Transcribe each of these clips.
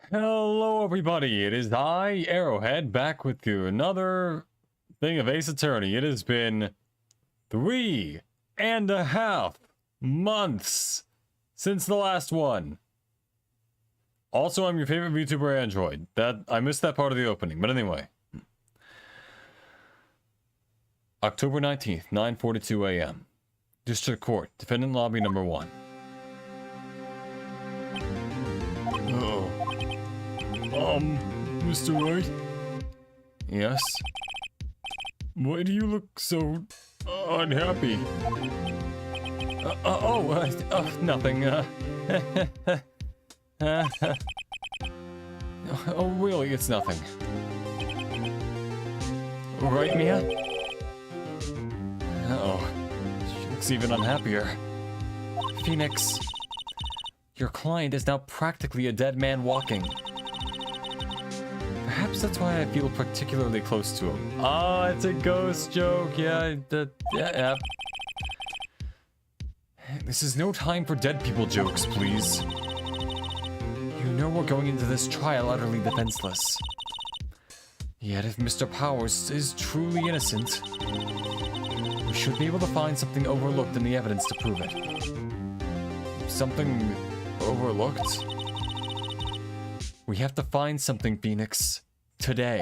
Hello everybody, it is I, Arrowhead, back with you. Another thing of Ace Attorney. It has been 3.5 months since the last one. Also, I'm your favorite VTuber Android. I missed that part of the opening, but anyway. October 19th, 9:42 a.m. District Court, Defendant Lobby number 1. Mr. Wright? Yes? Why do you look so unhappy? Nothing. Oh, really, it's nothing. Right, Mia? Uh-oh. She looks even unhappier. Phoenix, your client is now practically a dead man walking. Perhaps that's why I feel particularly close to him. Oh, it's a ghost joke. Yeah. This is no time for dead people jokes, please. You know we're going into this trial utterly defenseless. Yet if Mr. Powers is truly innocent, we should be able to find something overlooked in the evidence to prove it. Something overlooked? We have to find something, Phoenix. Today.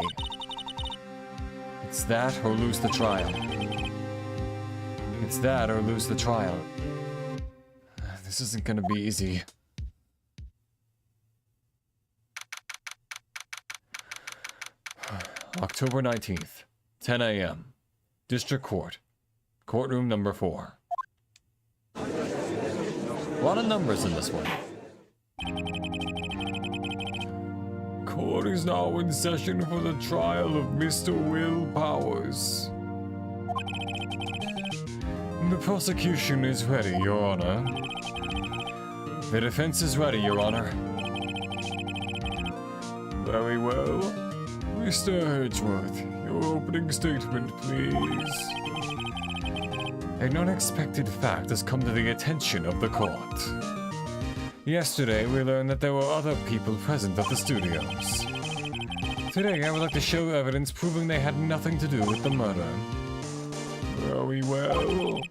It's that or lose the trial. It's that or lose the trial. This isn't gonna be easy. October 19th, 10 a.m. District Court. Courtroom number 4. A lot of numbers in this one. Court is now in session for the trial of Mr. Will Powers. The prosecution is ready, Your Honor. The defense is ready, Your Honor. Very well. Mr. Edgeworth, your opening statement, please. An unexpected fact has come to the attention of the court. Yesterday, we learned that there were other people present at the studios. Today, I would like to show evidence proving they had nothing to do with the murder. Very well.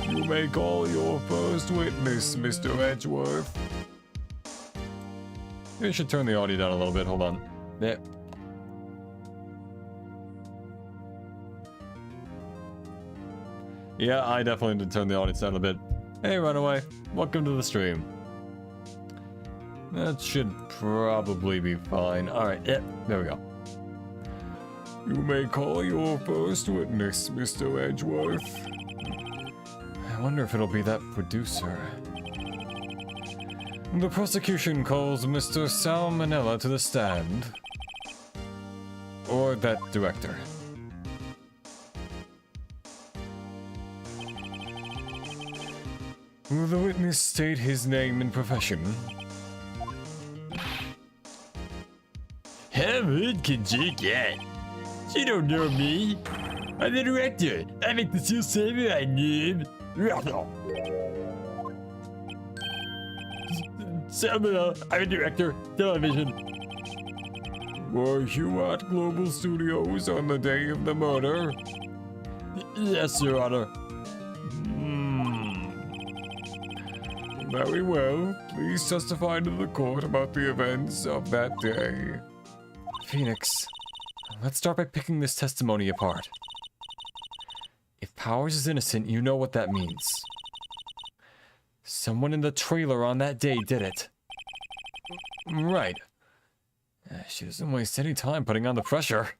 You may call your first witness, Mr. Edgeworth. We should turn the audio down a little bit, hold on. Yeah. Yeah, I definitely did turn the audience down a bit. Hey, Runaway. Welcome to the stream. That should probably be fine. Alright, yeah, there we go. You may call your first witness, Mr. Edgeworth. I wonder if it'll be that producer. The prosecution calls Mr. Sal Manella to the stand. Or that director. Will the witness state his name and profession? How rude could you get? You don't know me. I'm the director. I make the Seal Samurai name. Samuel, I'm a director. Television. Were you at Global Studios on the day of the murder? Yes, Your Honor. Very well. Please testify to the court about the events of that day. Phoenix, let's start by picking this testimony apart. If Powers is innocent, you know what that means. Someone in the trailer on that day did it. Right. She doesn't waste any time putting on the pressure.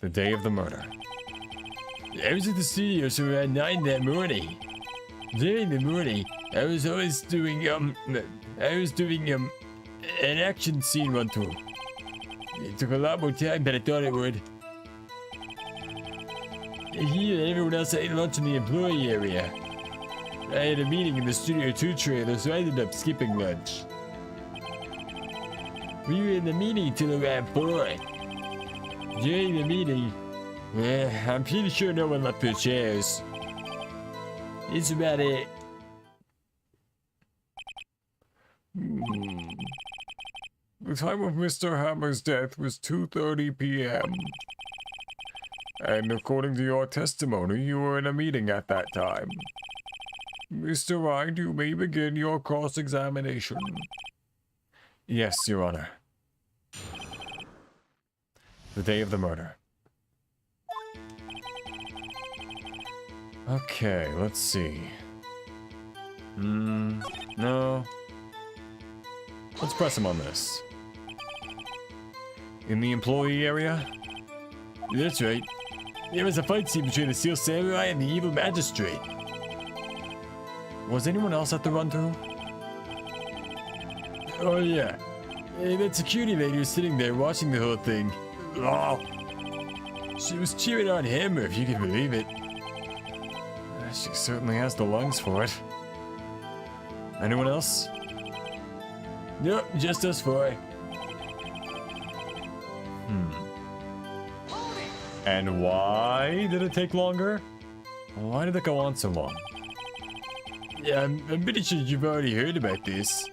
The day of the murder. I was at the studios around 9 that morning. During the morning, I was doing an action scene run through. It took a lot more time than I thought it would. He and everyone else ate lunch in the employee area. I had a meeting in the Studio 2 trailer, so I ended up skipping lunch. We were in the meeting till around 4. During the meeting, I'm pretty sure no one left their chairs. It's about it. Hmm. The time of Mr. Hammer's death was 2:30 p.m. And according to your testimony, you were in a meeting at that time. Mr. Rind, you may begin your cross-examination. Yes, Your Honor. The day of the murder. Okay, let's see. No. Let's press him on this. In the employee area? That's right. There was a fight scene between the Steel Samurai and the evil magistrate. Was anyone else at the run-through? Oh yeah. That security lady was sitting there watching the whole thing. Oh. She was cheering on Hammer, if you can believe it. She certainly has the lungs for it. Anyone else? Nope, just us four. And why did it take longer? Why did it go on so long? Yeah, I'm pretty sure you've already heard about this.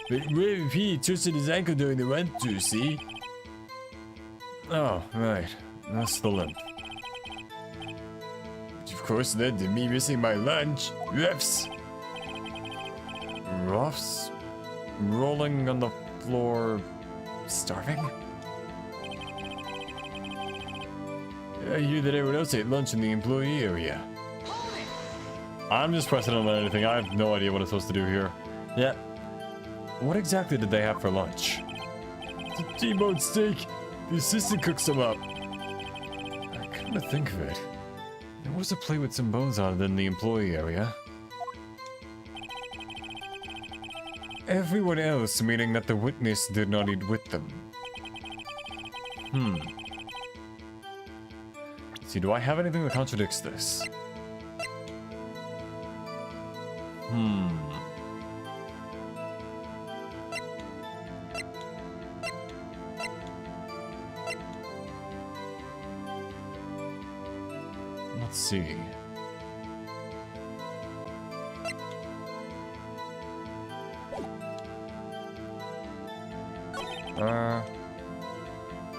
But Raven P twisted his ankle during the run-through, see? Oh, right. That's the limp. Which of course led to me missing my lunch. Ruffs. Ruffs? Rolling on the floor... starving? I hear that everyone else ate lunch in the employee area. I'm just pressing on anything. I have no idea what I'm supposed to do here. Yeah. What exactly did they have for lunch? T-bone steak. The assistant cooks them up. I couldn't think of it. There was a plate with some bones on it in the employee area. Everyone else, meaning that the witness did not eat with them. See, do I have anything that contradicts this? Let's see.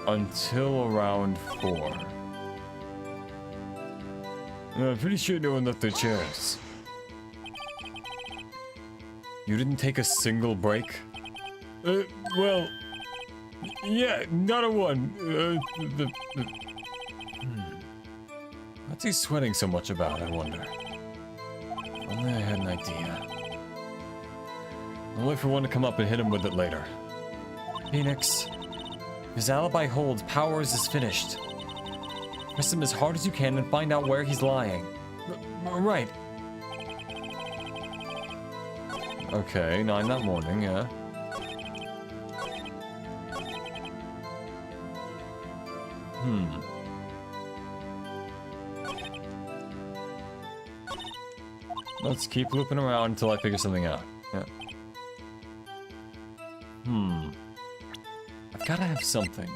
Until around 4. I'm pretty sure no one left their chairs. You didn't take a single break? Well... yeah, not a one. What's he sweating so much about, I wonder? Only I had an idea. I'll wait for one to come up and hit him with it later. Phoenix. His alibi holds. Powers is finished. Press him as hard as you can and find out where he's lying. Right. Okay, 9 that morning, yeah. Let's keep looping around until I figure something out. Yeah. I've gotta have something.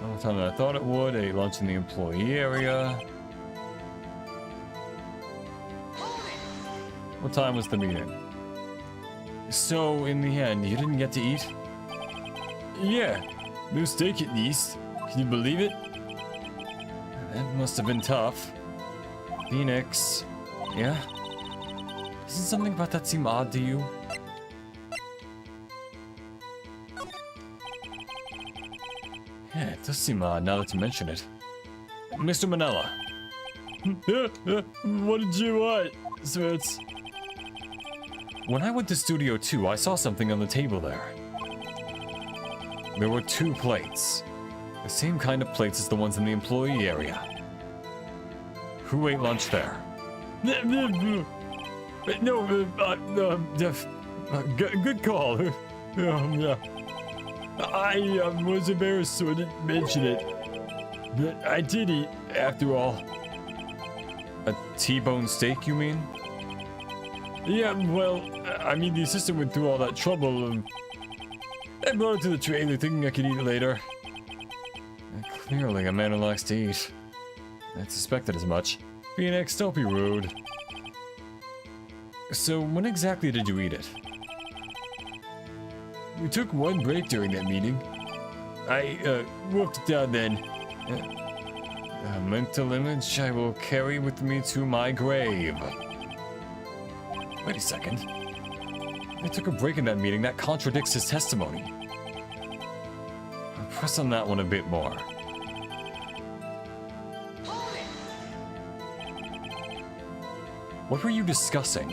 All the time that I thought it would. Ate lunch in the employee area. What time was the meeting? So, in the end, you didn't get to eat? Yeah, no steak at least. Can you believe it? That must have been tough. Phoenix. Yeah? Doesn't something about that seem odd to you? Yeah, it does seem odd now that you mention it. Mr. Manella. What did you want, Smirts? When I went to Studio 2, I saw something on the table there. There were 2 plates. The same kind of plates as the ones in the employee area. Who ate lunch there? No, good call. Yeah. I was embarrassed, so I didn't mention it. But I did eat, after all. A T-bone steak, you mean? Yeah, well, I mean, the assistant went through all that trouble. I brought it to the trailer thinking I could eat it later. Clearly a man who likes to eat. I suspected as much. Phoenix, don't be rude. So, when exactly did you eat it? We took one break during that meeting. I, wolfed it down then. A mental image I will carry with me to my grave. Wait a second. I took a break in that meeting. That contradicts his testimony. I'll press on that one a bit more. What were you discussing?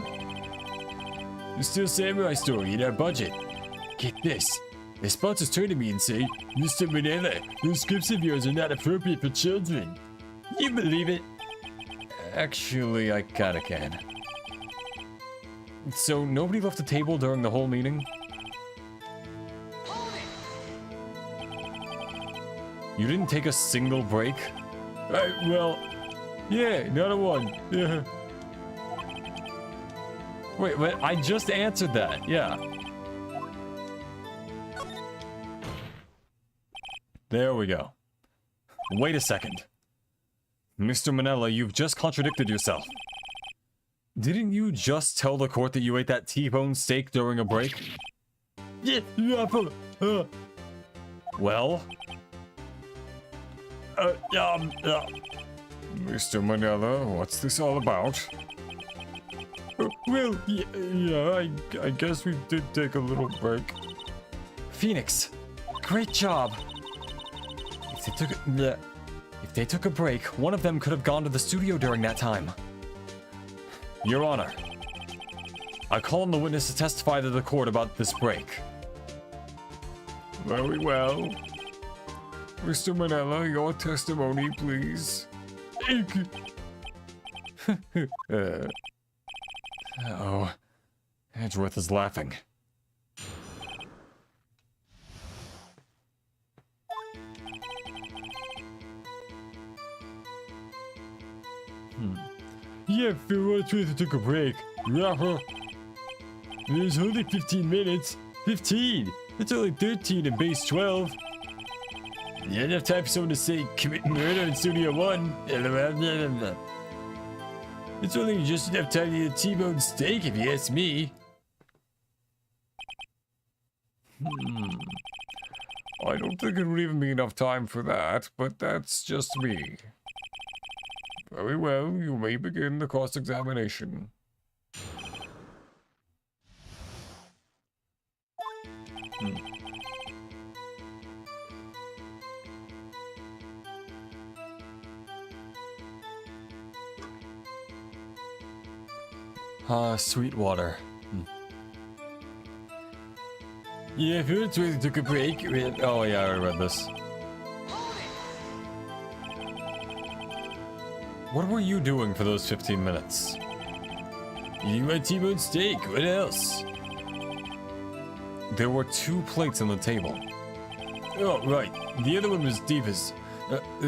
The Steel Samurai story in our budget. Get this. The sponsors turn to me and say, Mr. Manila, those scripts of yours are not appropriate for children. You believe it? Actually, I kinda can. So, nobody left the table during the whole meeting? You didn't take a single break? Well, yeah, not a one. Yeah. Wait, I just answered that, yeah. There we go. Wait a second. Mr. Manella, you've just contradicted yourself. Didn't you just tell the court that you ate that T-bone steak during a break? Yeah, Well? Mr. Manella, what's this all about? Well, yeah, I guess we did take a little break. Phoenix, great job. If they took a break, one of them could have gone to the studio during that time. Your Honor, I call on the witness to testify to the court about this break. Very well. Mr. Manella, your testimony, please. Uh-oh. Edgeworth is laughing. Yeah, for what it's worth, I took a break. Rapper. There's only 15 minutes. 15? That's only 13 in base 12. You had enough time for someone to say commit murder in Studio 1. It's only just enough time to eat a T-bone steak if you ask me. I don't think it would even be enough time for that, but that's just me. Very well, you may begin the cross-examination. Sweetwater. Yeah, if you really took a break. Oh yeah, I read this. What were you doing for those 15 minutes? Eating my T-bone steak, what else? There were 2 plates on the table. Oh, right. The other one was Diva's.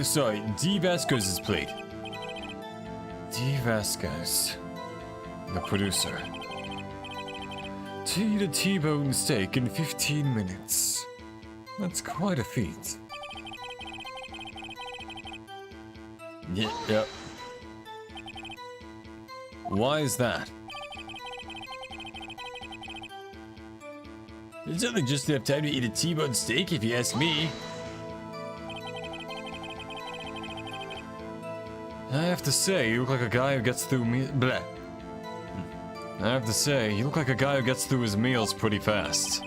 Sorry, D. Vasquez's plate. D. Vasquez. The producer. To eat a T-bone steak in 15 minutes. That's quite a feat. Yep. Why is that? It's only just enough time to eat a T-bone steak if you ask me. I have to say, you look like a guy who gets through me. Bleh. I have to say, you look like a guy who gets through his meals pretty fast.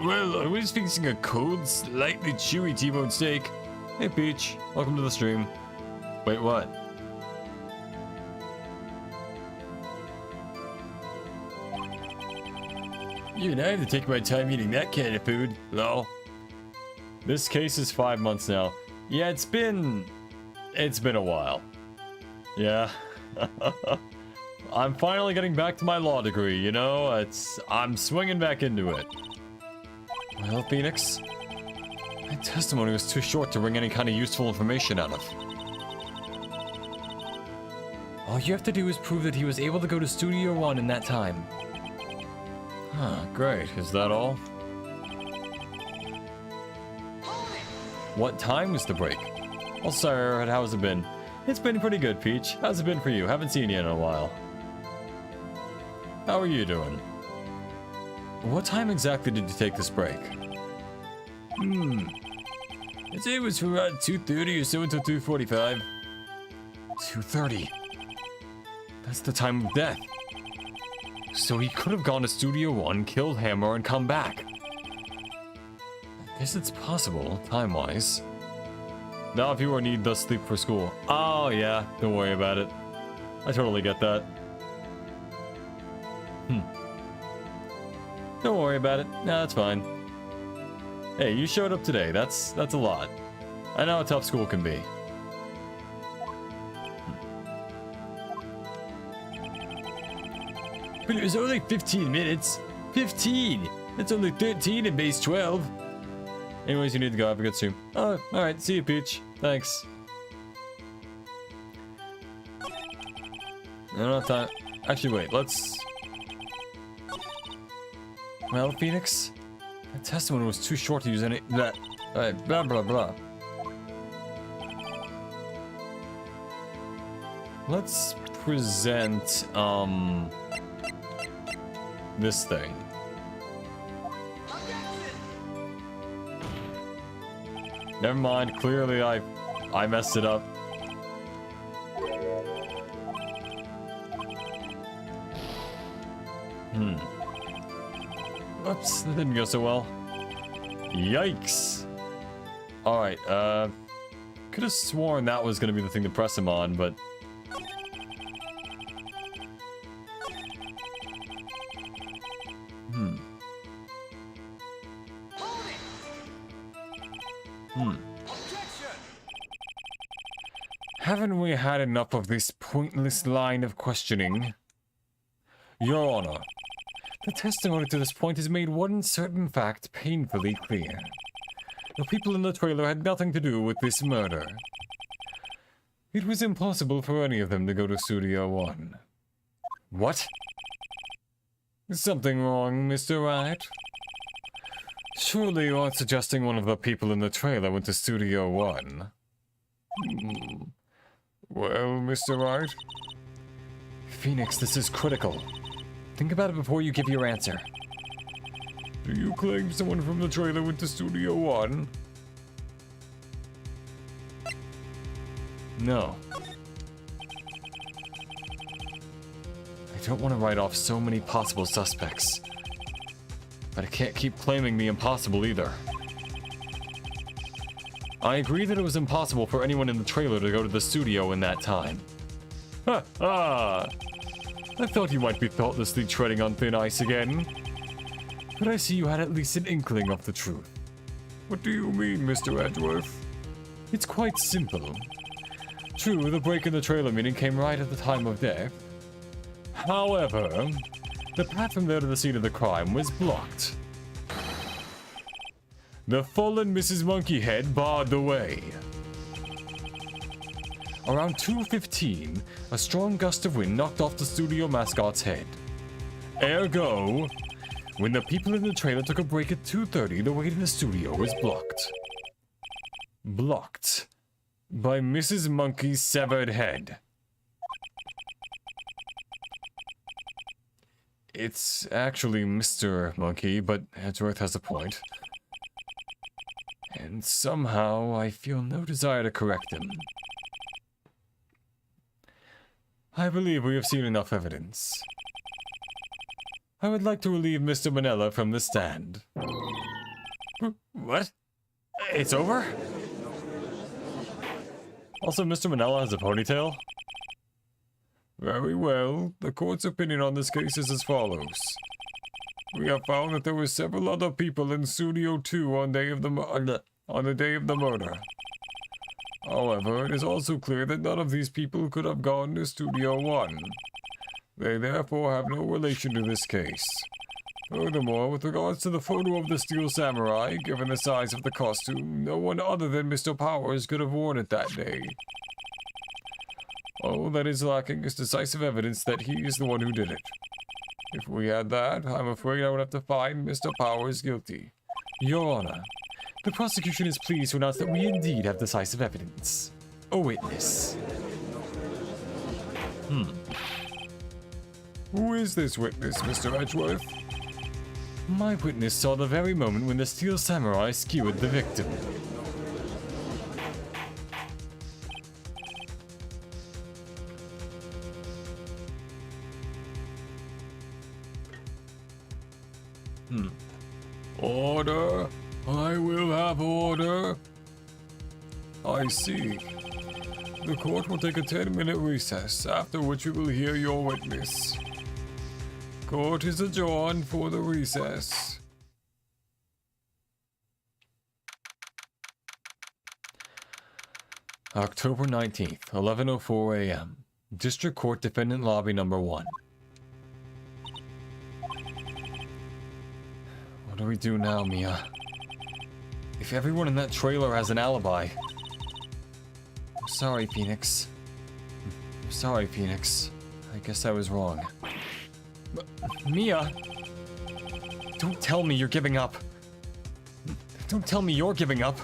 Well, I was fixing a cold, slightly chewy T-bone steak. Hey, Peach. Welcome to the stream. Wait, what? Even I have to take my time eating that kind of food. Lol. This case is 5 months now. Yeah, it's been a while. Yeah. I'm finally getting back to my law degree, you know? I'm swinging back into it. Well, Phoenix, my testimony was too short to wring any kind of useful information out of. All you have to do is prove that he was able to go to Studio 1 in that time. Huh, great. Is that all? What time was the break? Oh, sir, how's it been? It's been pretty good, Peach. How's it been for you? Haven't seen you in a while. How are you doing? What time exactly did you take this break? I'd say it was from around 2:30 or so until 2:45. 2:30? That's the time of death. So he could have gone to Studio 1, killed Hammer, and come back. I guess it's possible, time-wise. Now if you need the sleep for school. Oh yeah, don't worry about it. I totally get that. Don't worry about it. No, that's fine. Hey, you showed up today. That's a lot. I know how tough school can be. But it was only 15 minutes. 15! That's only 13 in base 12. Anyways, you need to go. Have a good stream. Oh, alright. See you, Peach. Thanks. I don't have time. Actually, wait. Let's... Well, Phoenix, that testimony was too short to use any... Blah, blah, blah, blah. Let's present, this thing. Never mind, clearly I messed it up. Oops, that didn't go so well. Yikes. Alright, could have sworn that was gonna be the thing to press him on, but... Haven't we had enough of this pointless line of questioning? Your Honor, the testimony to this point has made one certain fact painfully clear. The people in the trailer had nothing to do with this murder. It was impossible for any of them to go to Studio 1. What? Is something wrong, Mr. Wright? Surely you aren't suggesting one of the people in the trailer went to Studio 1? Well, Mr. Wright? Phoenix, this is critical. Think about it before you give your answer. Do you claim someone from the trailer went to Studio 1? No. I don't want to write off so many possible suspects. But I can't keep claiming the impossible either. I agree that it was impossible for anyone in the trailer to go to the studio in that time. Ha ha! I thought you might be thoughtlessly treading on thin ice again. But I see you had at least an inkling of the truth. What do you mean, Mr. Edgeworth? It's quite simple. True, the break in the trailer meeting came right at the time of death. However, the path from there to the scene of the crime was blocked. The fallen Mrs. Monkeyhead barred the way. Around 2:15, a strong gust of wind knocked off the studio mascot's head. Ergo, when the people in the trailer took a break at 2:30, the way to the studio was blocked. Blocked by Mrs. Monkey's severed head. It's actually Mr. Monkey, but Edgeworth has a point. And somehow I feel no desire to correct him. I believe we have seen enough evidence. I would like to relieve Mr. Manella from the stand. What? It's over? Also, Mr. Manella has a ponytail? Very well. The court's opinion on this case is as follows. We have found that there were several other people in Studio 2 on the day of the murder. However, it is also clear that none of these people could have gone to Studio 1. They therefore have no relation to this case. Furthermore, with regards to the photo of the Steel Samurai, given the size of the costume, no one other than Mr. Powers could have worn it that day. All that is lacking is decisive evidence that he is the one who did it. If we had that, I'm afraid I would have to find Mr. Powers guilty. Your Honor, The prosecution is pleased to announce that we indeed have decisive evidence. A witness. Who is this witness, Mr. Edgeworth? My witness saw the very moment when the Steel Samurai skewered the victim. Order. I will have order. I see. The court will take a 10-minute recess, after which we will hear your witness. Court is adjourned for the recess. October 19th, 11:04 a.m. District Court Defendant Lobby Number 1. What do we do now, Mia? If everyone in that trailer has an alibi... I'm sorry, Phoenix. I'm sorry, Phoenix. I guess I was wrong. But, Mia! Don't tell me you're giving up. Don't tell me you're giving up.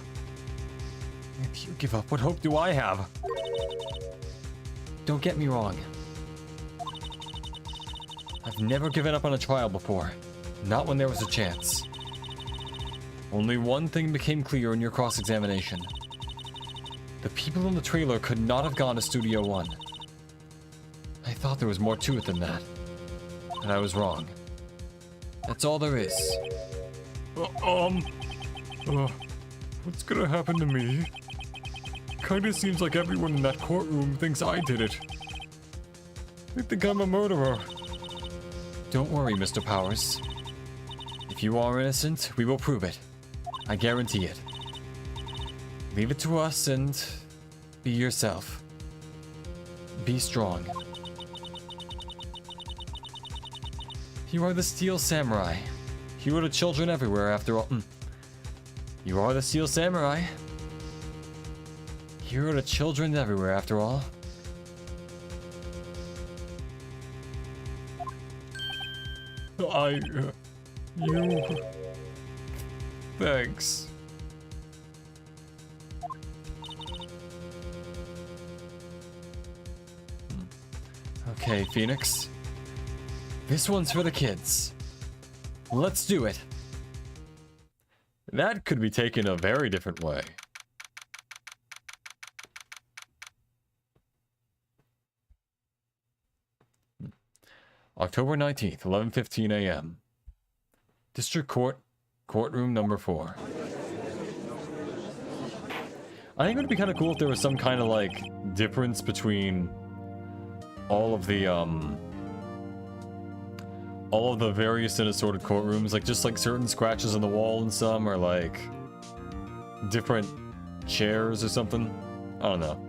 If you give up, what hope do I have? Don't get me wrong. I've never given up on a trial before. Not when there was a chance. Only one thing became clear in your cross-examination. The people in the trailer could not have gone to Studio One. I thought there was more to it than that. And I was wrong. That's all there is. What's gonna happen to me? Kinda seems like everyone in that courtroom thinks I did it. They think I'm a murderer. Don't worry, Mr. Powers. If you are innocent, we will prove it. I guarantee it. Leave it to us and be yourself. Be strong. You are the Steel Samurai. You are the children everywhere after all. You are the Steel Samurai. You are the children everywhere after all. You... Thanks. Okay, Phoenix. This one's for the kids. Let's do it. That could be taken a very different way. October 19th, 11:15 a.m. District Court, Courtroom Number 4. I think it would be kind of cool if there was some kind of, like, difference between all of the various and assorted courtrooms. Like, just, like, certain scratches on the wall and some, or, like, different chairs or something. I don't know.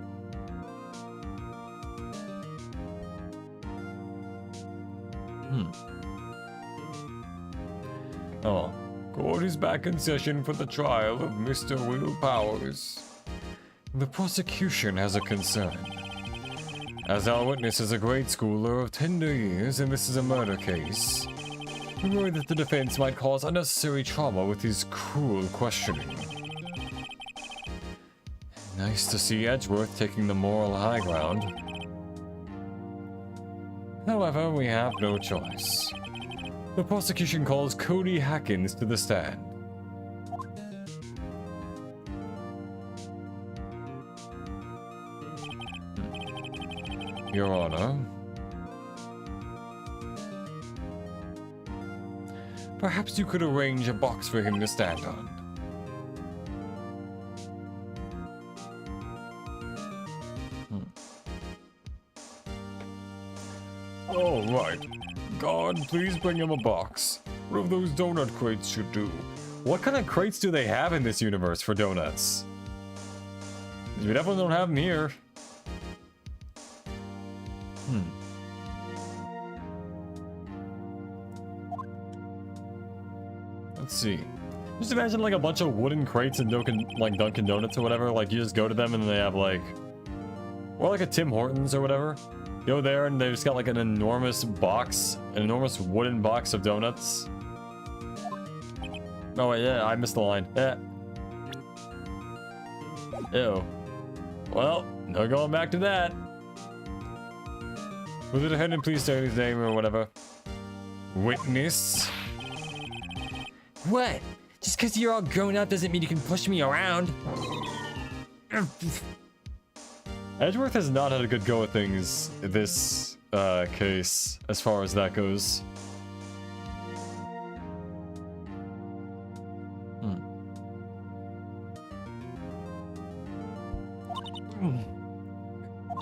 Oh, court is back in session for the trial of Mr. Will Powers. The prosecution has a concern. As our witness is a grade schooler of tender years and this is a murder case, we worry that the defense might cause unnecessary trauma with his cruel questioning. Nice to see Edgeworth taking the moral high ground. However, we have no choice. The prosecution calls Cody Hackins to the stand. Your Honor. Perhaps you could arrange a box for him to stand on. All right. God, please bring him a box. One of those donut crates should do. What kind of crates do they have in this universe for donuts? We definitely don't have them here. Let's see. Just imagine like a bunch of wooden crates in Dunkin' Donuts or whatever. Like you just go to them and they have like, or like a Tim Hortons or whatever. You go there and they just got like an enormous box, an enormous wooden box of donuts. Oh wait, yeah, I missed the line. Yeah. Ew. Well, no going back to that. Will the defendant please say his name or whatever? Witness? What? Just because you're all grown up doesn't mean you can push me around. Edgeworth has not had a good go at things in this case, as far as that goes.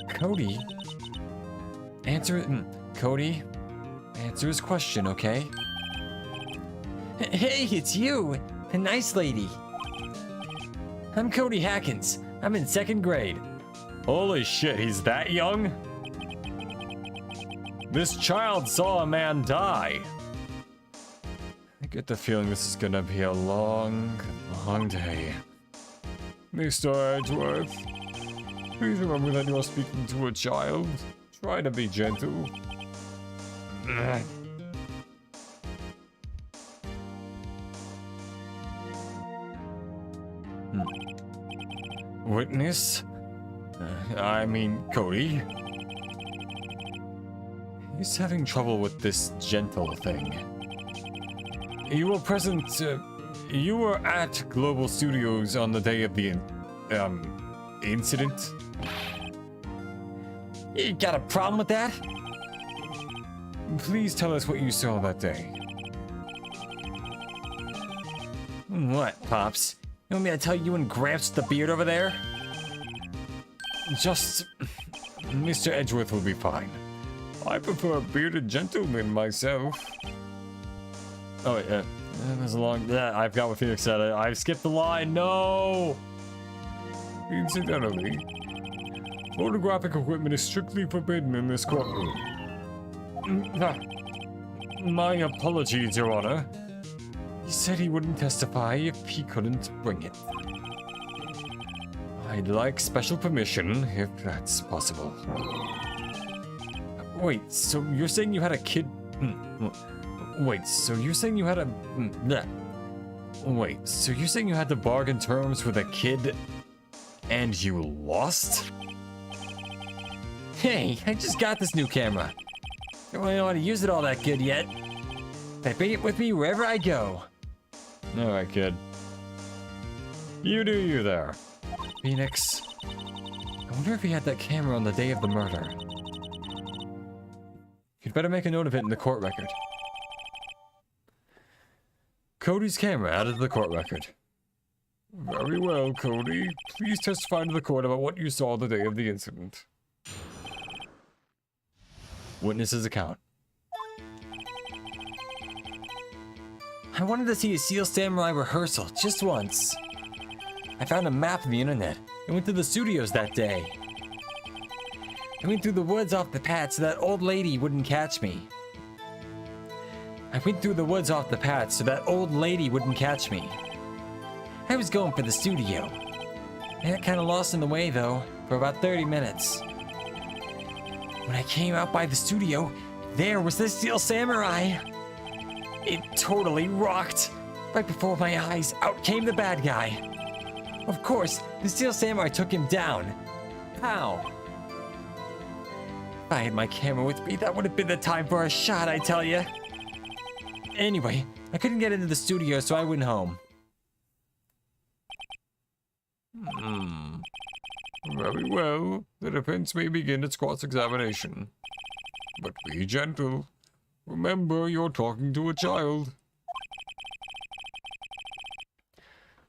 Cody? Cody? Answer his question, okay? Hey, it's you! The nice lady! I'm Cody Hackins. I'm in 2nd grade. Holy shit, he's that young? This child saw a man die. I get the feeling this is gonna be a long, long day. Mr. Edgeworth, please remember that you are speaking to a child. Try to be gentle. Witness? I mean, Cody. He's having trouble with this gentle thing. You were present, you were at Global Studios on the day of the, incident? You got a problem with that? Please tell us what you saw that day. What, Pops? You want me to tell you and Gramps with the beard over there? Just... Mr. Edgeworth will be fine. I prefer a bearded gentleman myself. Oh, wait, there's a long... I forgot what Phoenix said. I skipped the line. No! Incidentally, photographic equipment is strictly forbidden in this courtroom. My apologies, Your Honor. He said he wouldn't testify if he couldn't bring it. I'd like special permission, if that's possible. Wait, so you're saying you had a kid... Wait, so you're saying you had a... Wait, so you're saying you had to bargain terms with a kid and you lost? Hey, I just got this new camera. Don't really know how to use it all that good yet. I bring it with me wherever I go. Alright, kid. You do you there. Phoenix. I wonder if he had that camera on the day of the murder. You'd better make a note of it in the court record. Cody's camera added to the court record. Very well, Cody. Please testify to the court about what you saw the day of the incident. Witness's account. I wanted to see a Steel Samurai rehearsal just once. I found a map on the internet and went to the studios that day. I went through the woods off the path so that old lady wouldn't catch me. I was going for the studio. I got kind of lost in the way though, for about 30 minutes. When I came out by the studio, there was the Steel Samurai. It totally rocked. Right before my eyes, out came the bad guy. Of course, the Steel Samurai took him down. How? If I had my camera with me, that would have been the time for a shot, I tell you. Anyway, I couldn't get into the studio, so I went home. Very well. The defense may begin its cross-examination. But be gentle. Remember, you're talking to a child.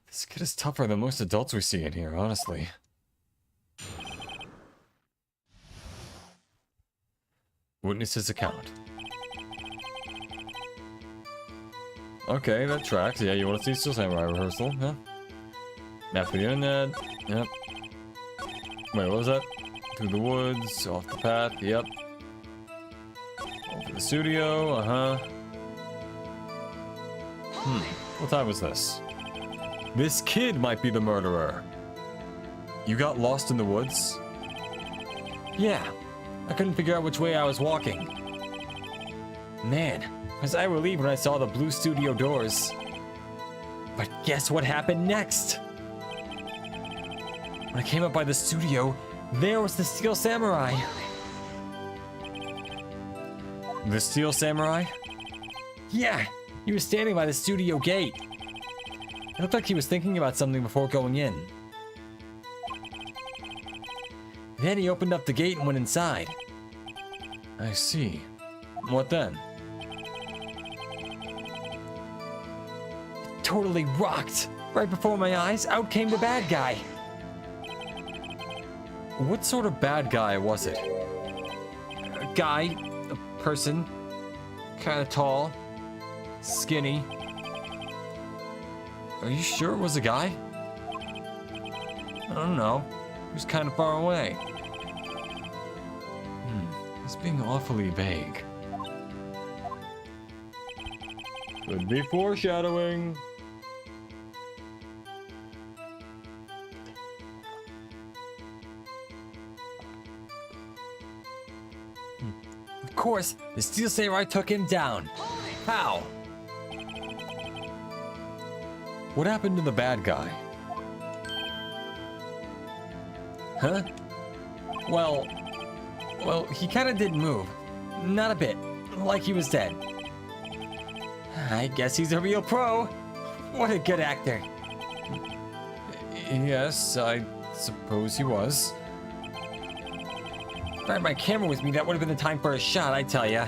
This kid is tougher than most adults we see in here, honestly. Witness's account. Okay, that tracks. Yeah, you want to see Steel Samurai rehearsal, huh? Map for the internet. Yep. Wait, what was that? Through the woods, off the path. Yep. Over the studio. What time was this? This kid might be the murderer. You got lost in the woods? Yeah, I couldn't figure out which way I was walking. Man, was I relieved when I saw the blue studio doors. But guess what happened next? When I came up by the studio, there was the Steel Samurai. The Steel Samurai? Yeah, he was standing by the studio gate. It looked like he was thinking about something before going in. Then he opened up the gate and went inside. I see. What then? Totally rocked. Right before my eyes, out came the bad guy. What sort of bad guy was it? A guy, a person, kind of tall, skinny. Are you sure it was a guy? I don't know. He was kind of far away. It's being awfully vague. Could be foreshadowing. Of course, the Steel Samurai took him down. How? What happened to the bad guy? Huh? Well, he kind of didn't move. Not a bit. Like he was dead. I guess he's a real pro. What a good actor. Yes, I suppose he was. If I had my camera with me, that would have been the time for a shot, I tell ya.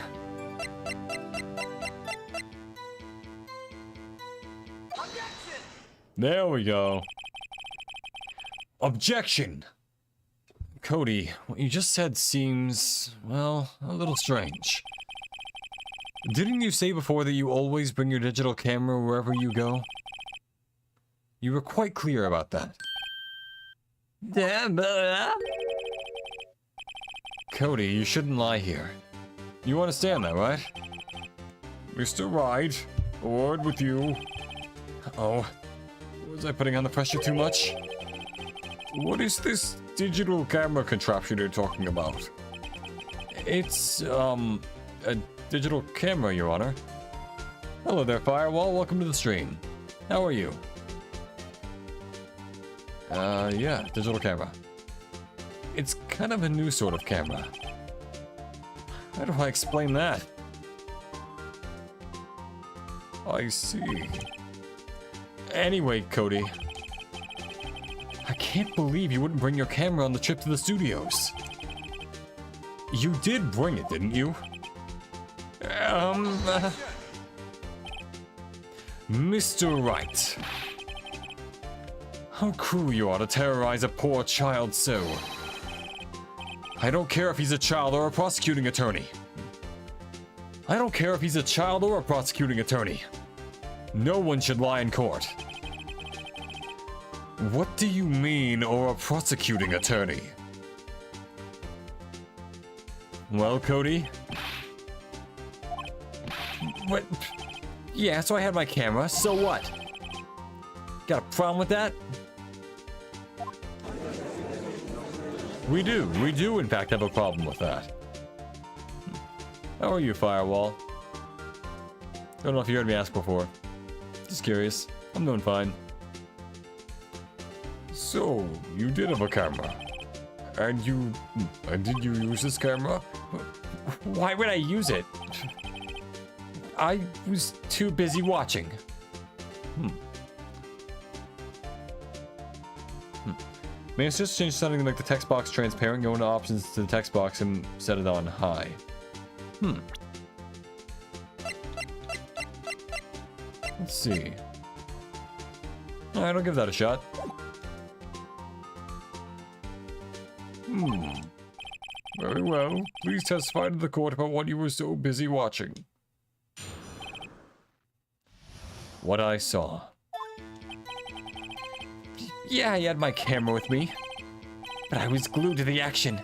There we go. Objection! Cody, what you just said seems, well, a little strange. Didn't you say before that you always bring your digital camera wherever you go? You were quite clear about that. Cody, you shouldn't lie here. You understand that, right? Mr. Wright, a word with you. Oh, was I putting on the pressure too much? What is this digital camera contraption you're talking about? It's, a digital camera, Your Honor. Hello there, Firewall. Welcome to the stream. How are you? Yeah, digital camera. It's kind of a new sort of camera. How do I explain that? I see. Anyway, Cody. I can't believe you wouldn't bring your camera on the trip to the studios. You did bring it, didn't you? Mr. Wright. How cruel you are to terrorize a poor child so. I don't care if he's a child or a prosecuting attorney. I don't care if he's a child or a prosecuting attorney. No one should lie in court. What do you mean, or a prosecuting attorney? Well, Cody? What? Yeah, so I had my camera, so what? Got a problem with that? We do in fact have a problem with that. How are you, Firewall? Don't know if you heard me ask before. Just curious. I'm doing fine. So, you did have a camera. And did you use this camera? Why would I use it? I was too busy watching. May I just change something to make the text box transparent, go into options to the text box and set it on high. Let's see. Alright, I'll give that a shot. Very well. Please testify to the court about what you were so busy watching. What I saw. Yeah, I had my camera with me. But I was glued to the action.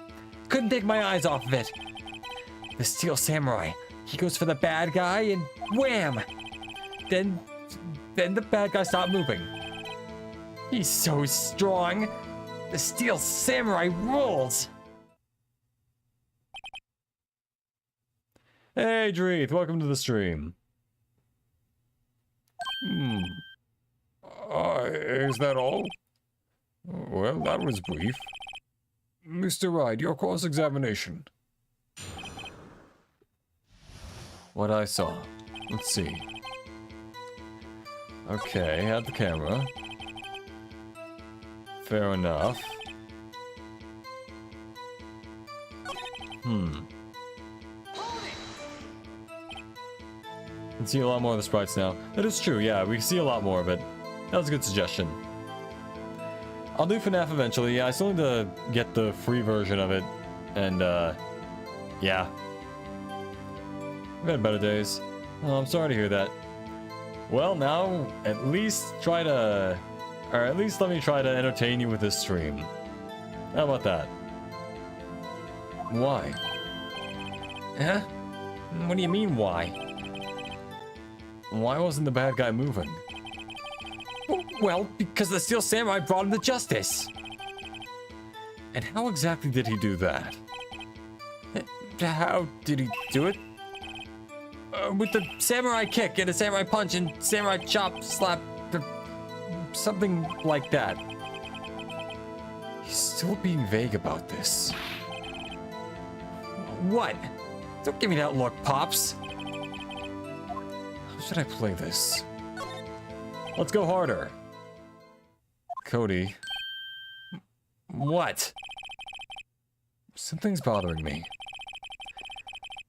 Couldn't take my eyes off of it. The Steel Samurai. He goes for the bad guy and wham! Then the bad guy stopped moving. He's so strong. The Steel Samurai rules. Hey, Dreeth, welcome to the stream. Is that all? Well, that was brief. Mr. Wright, your cross-examination. What I saw. Let's see. Okay, had the camera. Fair enough. Can see a lot more of the sprites now. That is true, yeah, we see a lot more of it. That was a good suggestion. I'll do FNAF eventually, yeah, I still need to get the free version of it. And, yeah. We've had better days. Oh, I'm sorry to hear that. Well, now, at least try to... Or at least let me try to entertain you with this stream. How about that? Why? Huh? What do you mean, why? Why wasn't the bad guy moving? Well, because the Steel Samurai brought him to justice. And how exactly did he do that? How did he do it? With the samurai kick and a samurai punch and samurai chop, slap, something like that. He's still being vague about this. What? Don't give me that look, Pops. How should I play this? Let's go harder. Cody. What? Something's bothering me.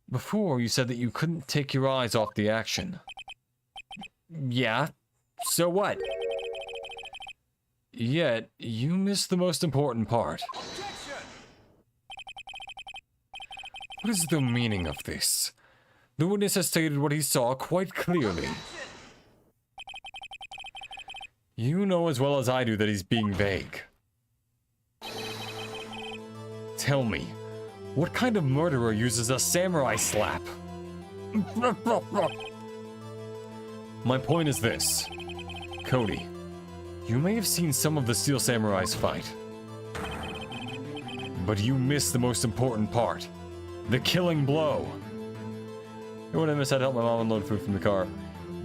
Before, you said that you couldn't take your eyes off the action. Yeah? So what? Yet, you missed the most important part. What is the meaning of this? The witness has stated what he saw quite clearly. You know as well as I do that he's being vague. Tell me, what kind of murderer uses a samurai slap? My point is this. Cody, you may have seen some of the Steel Samurais fight. But you missed the most important part. The killing blow. You know what I missed? I'd help my mom unload food from the car.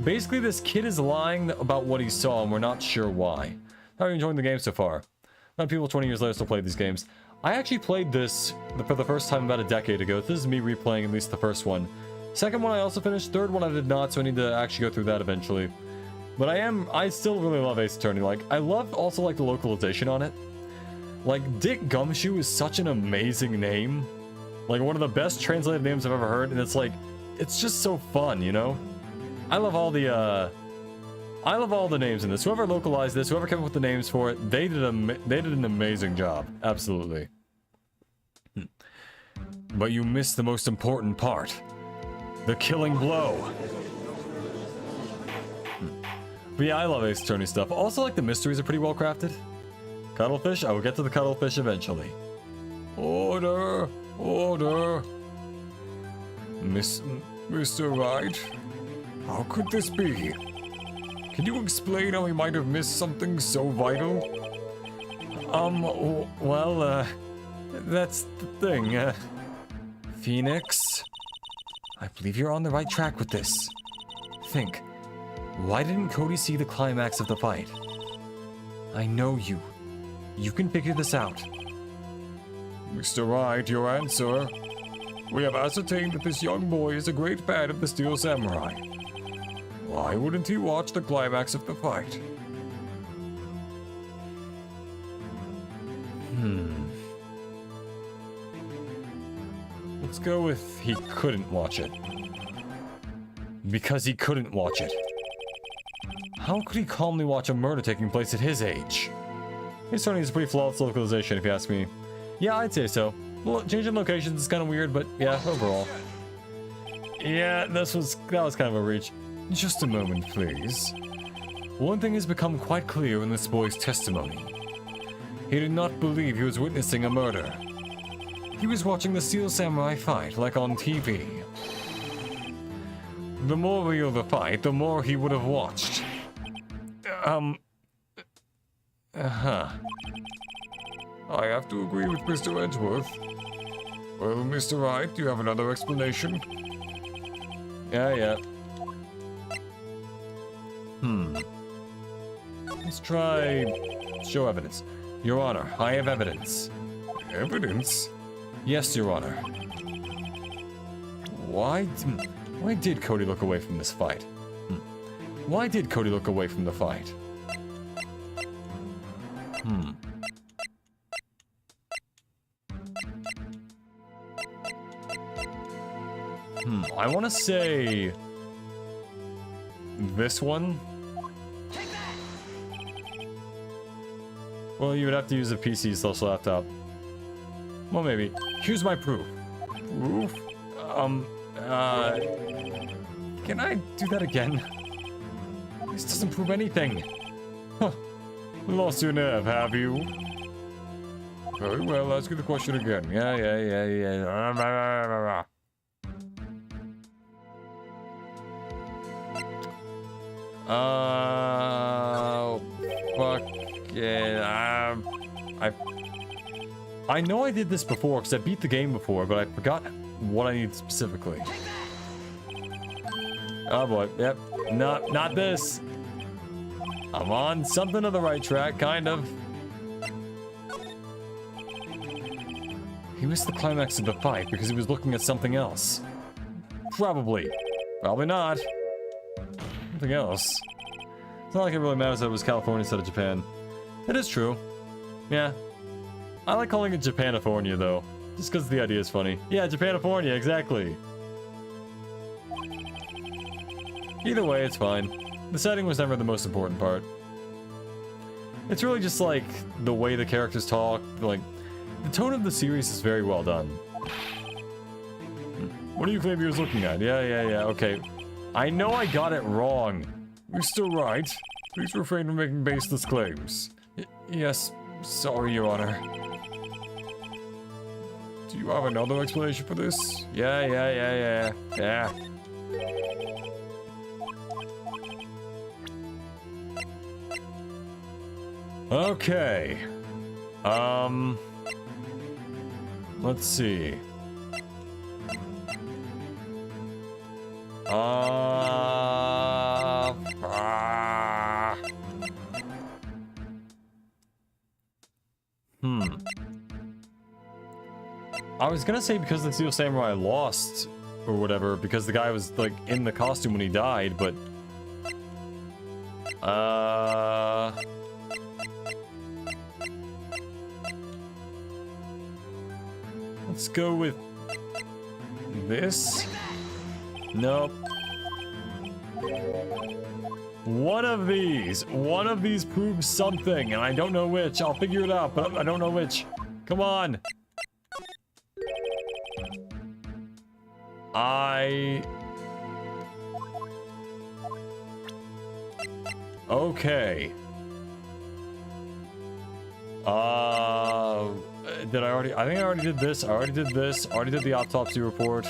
Basically, this kid is lying about what he saw, and we're not sure why. How are you enjoying the game so far? Not people 20 years later still play these games. I actually played this for the first time about a decade ago. This is me replaying at least the first one. Second one I also finished. Third one I did not, so I need to actually go through that eventually. But I still really love Ace Attorney. Like, I love also like the localization on it. Like, Dick Gumshoe is such an amazing name. Like, one of the best translated names I've ever heard, and it's like, it's just so fun, you know? I love all the names in this. Whoever localized this, whoever came up with the names for it, they did an amazing job. Absolutely. But you missed the most important part. The killing blow. But yeah, I love Ace Attorney stuff. Also, like, the mysteries are pretty well crafted. Cuttlefish? I will get to the cuttlefish eventually. Order! Order! Mr. Wright? How could this be? Can you explain how we might have missed something so vital? Well, that's the thing, Phoenix? I believe you're on the right track with this. Think. Why didn't Cody see the climax of the fight? I know you. You can figure this out. Mr. Wright, your answer. We have ascertained that this young boy is a great fan of the Steel Samurai. Why wouldn't he watch the climax of the fight? Let's go with he couldn't watch it. Because he couldn't watch it. How could he calmly watch a murder taking place at his age? His Tony is a pretty flawless localization, if you ask me. Yeah, I'd say so. Well, changing locations is kind of weird, but yeah, overall. Yeah, that was kind of a reach. Just a moment, please. One thing has become quite clear in this boy's testimony. He did not believe he was witnessing a murder. He was watching the Steel Samurai fight, like on TV. The more real the fight, the more he would have watched. I have to agree with Mr. Edgeworth. Well, Mr. Wright, do you have another explanation? Yeah. Let's try show evidence. Your Honor, I have evidence. Evidence? Yes, Your Honor. Why did Cody look away from this fight? Why did Cody look away from the fight? I want to say this one. Well, you would have to use a PC/laptop. Well, maybe. Here's my proof. Proof? Can I do that again? This doesn't prove anything. Huh. Lost your nerve, have you? Very well, ask you the question again. Yeah. Fuck yeah. I know I did this before because I beat the game before, but I forgot what I need specifically. Oh boy, yep. Not this. I'm on something of the right track, kind of. He missed the climax of the fight because he was looking at something else. Probably. Probably not. Something else. It's not like it really matters that it was California instead of Japan. It is true. Yeah. I like calling it Japanifornia, though. Just because the idea is funny. Yeah, Japanifornia, exactly. Either way, it's fine. The setting was never the most important part. It's really just like the way the characters talk, like the tone of the series is very well done. What do you claim he was looking at? Yeah, okay. I know I got it wrong. You're still right. Please refrain from making baseless claims. Yes, sorry, Your Honor. Do you have another explanation for this? Yeah. Okay. Let's see. I was gonna say because the Steel Samurai lost, or whatever, because the guy was, like, in the costume when he died, but... Let's go with... this? Nope. One of these proves something, and I don't know which. I'll figure it out, but I don't know which. Come on. Okay. Did I already? I think I already did this. I already did this. Already did the autopsy report.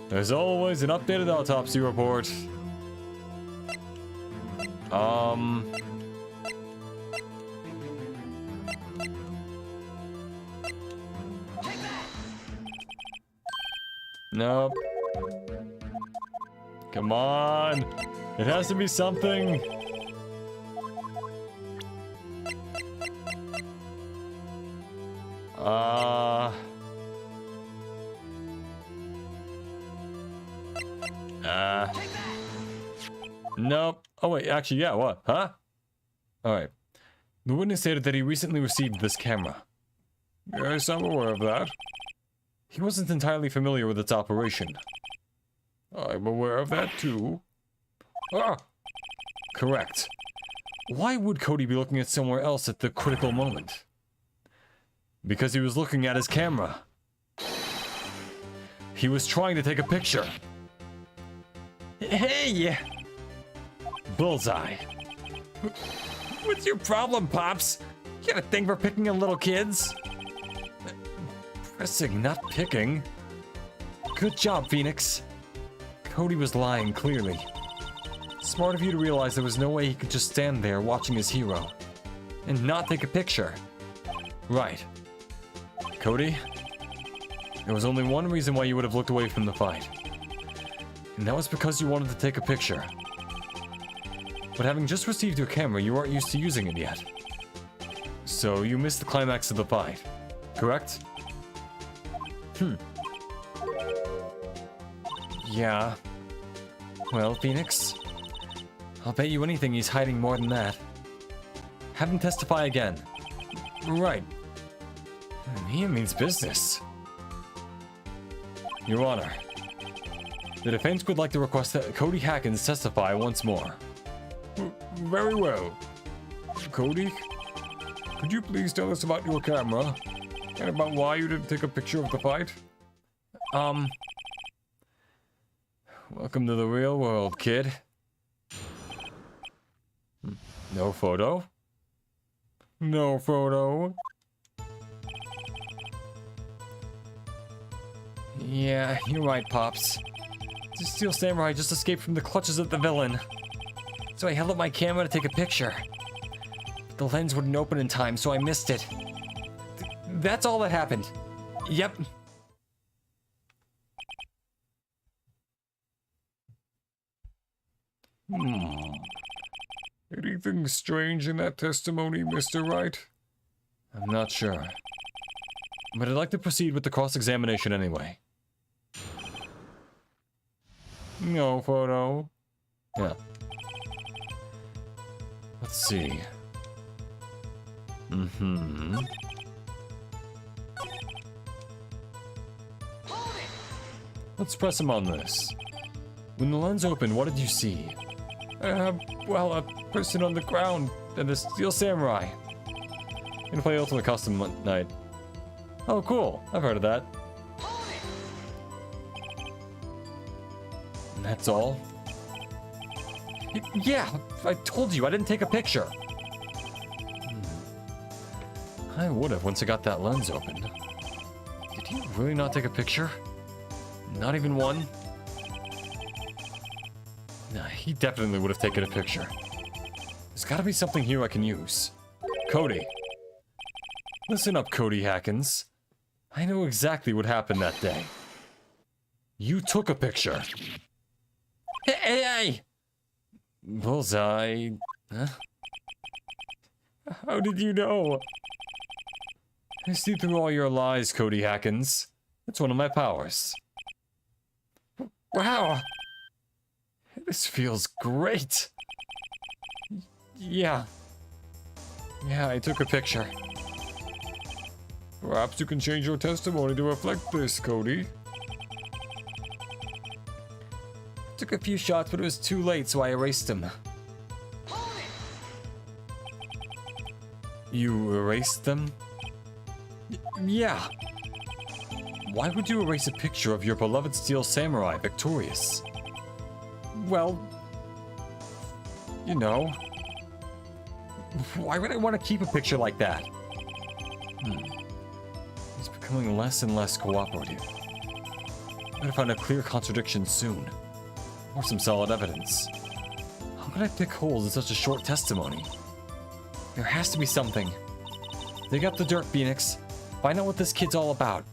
There's always an updated autopsy report. Nope. Come on. It has to be something. Nope. Oh wait, actually, yeah, what? Huh? Alright. The witness stated that he recently received this camera. Yes, I'm aware of that. He wasn't entirely familiar with its operation. I'm aware of that too. Ah! Correct. Why would Cody be looking at somewhere else at the critical moment? Because he was looking at his camera. He was trying to take a picture. Hey! Bullseye. What's your problem, Pops? You got a thing for picking on little kids? Pressing, not picking. Good job, Phoenix. Cody was lying, clearly. Smart of you to realize there was no way he could just stand there watching his hero and not take a picture. Right. Cody, there was only one reason why you would have looked away from the fight. And that was because you wanted to take a picture. But having just received your camera, you aren't used to using it yet. So you missed the climax of the fight, correct? Yeah. Well, Phoenix, I'll bet you anything he's hiding more than that. Have him testify again. Right. He means business. Your Honor, the defense would like to request that Cody Hackins testify once more. Very well. Cody, could you please tell us about your camera and about why you didn't take a picture of the fight? Welcome to the real world, kid. No photo? No photo? Yeah, you're right, Pops. The Steel Samurai just escaped from the clutches of the villain. So I held up my camera to take a picture. But the lens wouldn't open in time, so I missed it. That's all that happened. Yep. Anything strange in that testimony, Mr. Wright? I'm not sure. But I'd like to proceed with the cross-examination anyway. No photo. Yeah. Let's see. Let's press him on this. When the lens opened, what did you see? Well, a person on the ground and a Steel Samurai. Gonna play Ultimate Custom Night. Oh, cool. I've heard of that. And that's all? Yeah, I told you I didn't take a picture. I would have once I got that lens opened. Did you really not take a picture? Not even one? Nah, he definitely would have taken a picture. There's gotta be something here I can use. Cody. Listen up, Cody Hackins. I know exactly what happened that day. You took a picture. Hey! Bullseye. Huh? How did you know? I see through all your lies, Cody Hackins. It's one of my powers. Wow! This feels great. Yeah, I took a picture. Perhaps you can change your testimony to reflect this, Cody. Took a few shots, but it was too late, so I erased them. You erased them? Yeah. Why would you erase a picture of your beloved Steel Samurai victorious? Well, you know. Why would I want to keep a picture like that? He's becoming less and less cooperative. I'm gonna find a clear contradiction soon. Or some solid evidence. How could I pick holes in such a short testimony? There has to be something. Dig up the dirt, Phoenix. Find out what this kid's all about.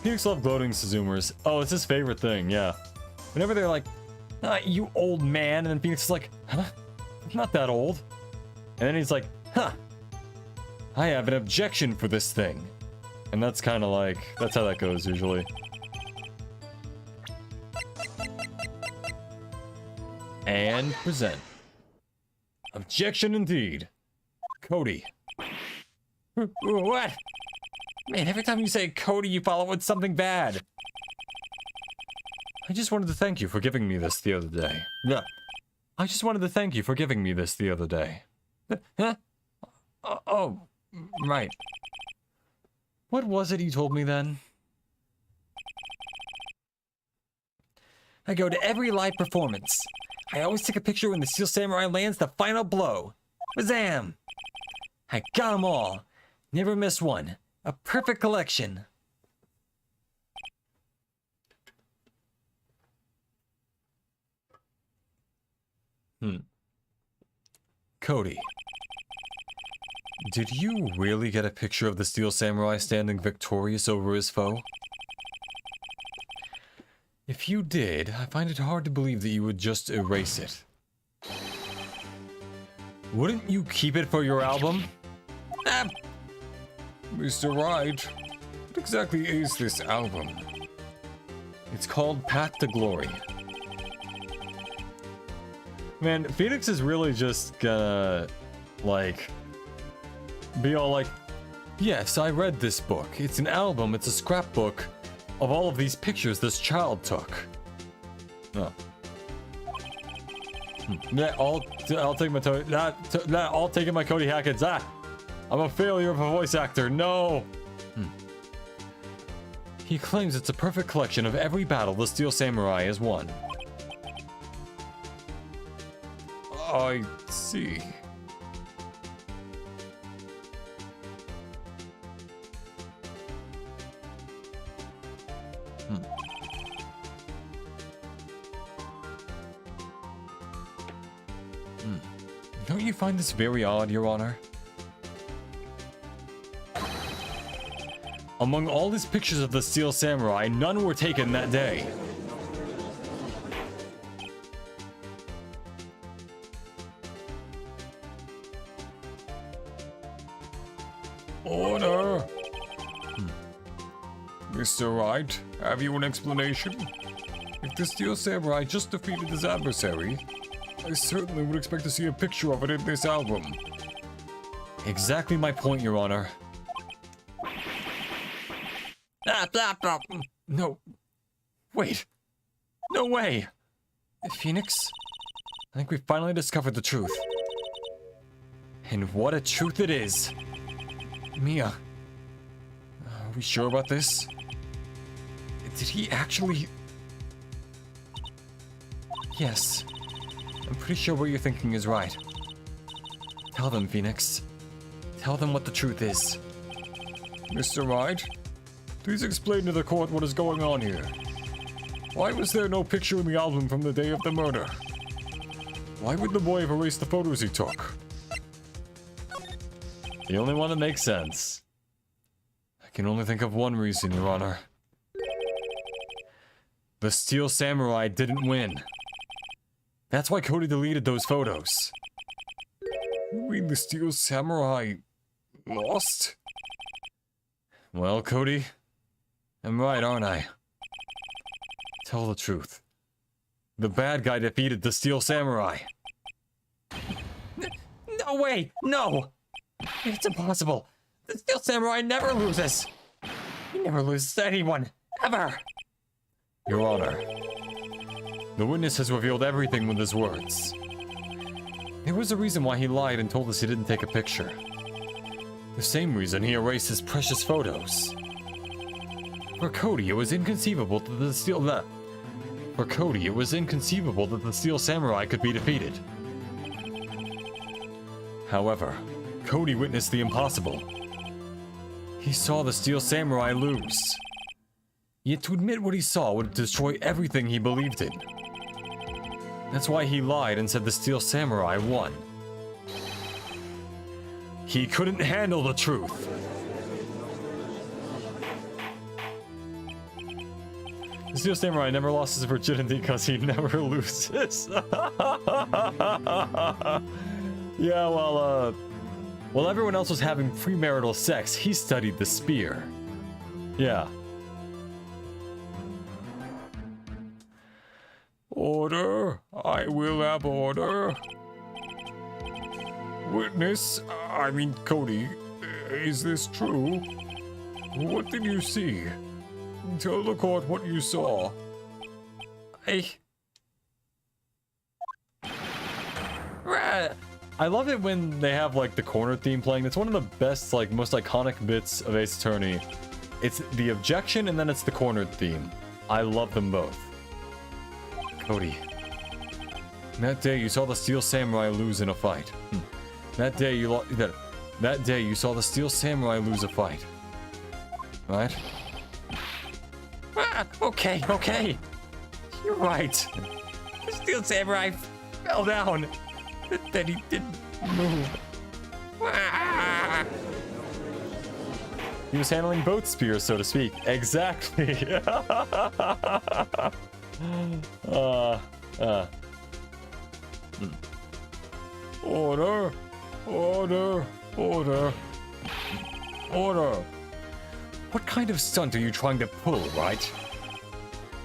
Phoenix loved gloating Suzumers. Oh, it's his favorite thing, yeah. Whenever they're like, you old man, and then Phoenix is like, huh? I'm not that old. And then he's like, huh. I have an objection for this thing. And that's kind of like, that's how that goes usually. And present. Objection indeed. Cody. What? Man, every time you say Cody, you follow it with something bad. I just wanted to thank you for giving me this the other day. Yeah. I just wanted to thank you for giving me this the other day. Huh? Oh, right. What was it you told me then? I go to every live performance. I always take a picture when the Steel Samurai lands the final blow. Wazam! I got them all. Never missed one. A perfect collection. Cody. Did you really get a picture of the Steel Samurai standing victorious over his foe? If you did, I find it hard to believe that you would just erase it. Wouldn't you keep it for your album? Mr. Wright, what exactly is this album? It's called Path to Glory. Man, Phoenix is really just gonna, like, be all like, yes, I read this book. It's an album, it's a scrapbook of all of these pictures this child took. Oh. Yeah, I'll take my I'll take my Cody Hackett's. I'm a failure of a voice actor. No. He claims it's a perfect collection of every battle the Steel Samurai has won. I see. Don't you find this very odd, Your Honor? Among all these pictures of the Steel Samurai, none were taken that day. Order! Mr. Wright, have you an explanation? If the Steel Samurai just defeated his adversary, I certainly would expect to see a picture of it in this album. Exactly my point, Your Honor. No. Wait. No way. Phoenix? I think we finally discovered the truth. And what a truth it is. Mia. Are we sure about this? Did he actually... Yes. I'm pretty sure what you're thinking is right. Tell them, Phoenix. Tell them what the truth is. Mr. Wright, please explain to the court what is going on here. Why was there no picture in the album from the day of the murder? Why would the boy have erased the photos he took? The only one that makes sense. I can only think of one reason, Your Honor. The Steel Samurai didn't win. That's why Cody deleted those photos. You mean the Steel Samurai lost? Well, Cody, I'm right, aren't I? Tell the truth. The bad guy defeated the Steel Samurai. No way! No! It's impossible! The Steel Samurai never loses! He never loses to anyone! Ever! Your Honor, the witness has revealed everything with his words. There was a reason why he lied and told us he didn't take a picture. The same reason he erased his precious photos. For Cody, it was inconceivable that the Steel Samurai could be defeated. However, Cody witnessed the impossible. He saw the Steel Samurai lose. Yet to admit what he saw would destroy everything he believed in. That's why he lied and said the Steel Samurai won. He couldn't handle the truth. The Steel Samurai never lost his virginity because he never loses. Yeah, while everyone else was having premarital sex, he studied the spear. Yeah. Order. I will have order. Witness, I mean Cody, is this true? What did you see? Tell the court what you saw. I love it when they have like the corner theme playing. It's one of the best, like most iconic bits of Ace Attorney. It's the objection and then it's the corner theme. I love them both. Cody. That day you saw the Steel Samurai lose in a fight. That day you saw the Steel Samurai lose a fight. Right? Okay. You're right. The Steel Samurai fell down. Then he didn't move. He was handling both spears, so to speak. Exactly. Order! Order! Order! Order! What kind of stunt are you trying to pull, right?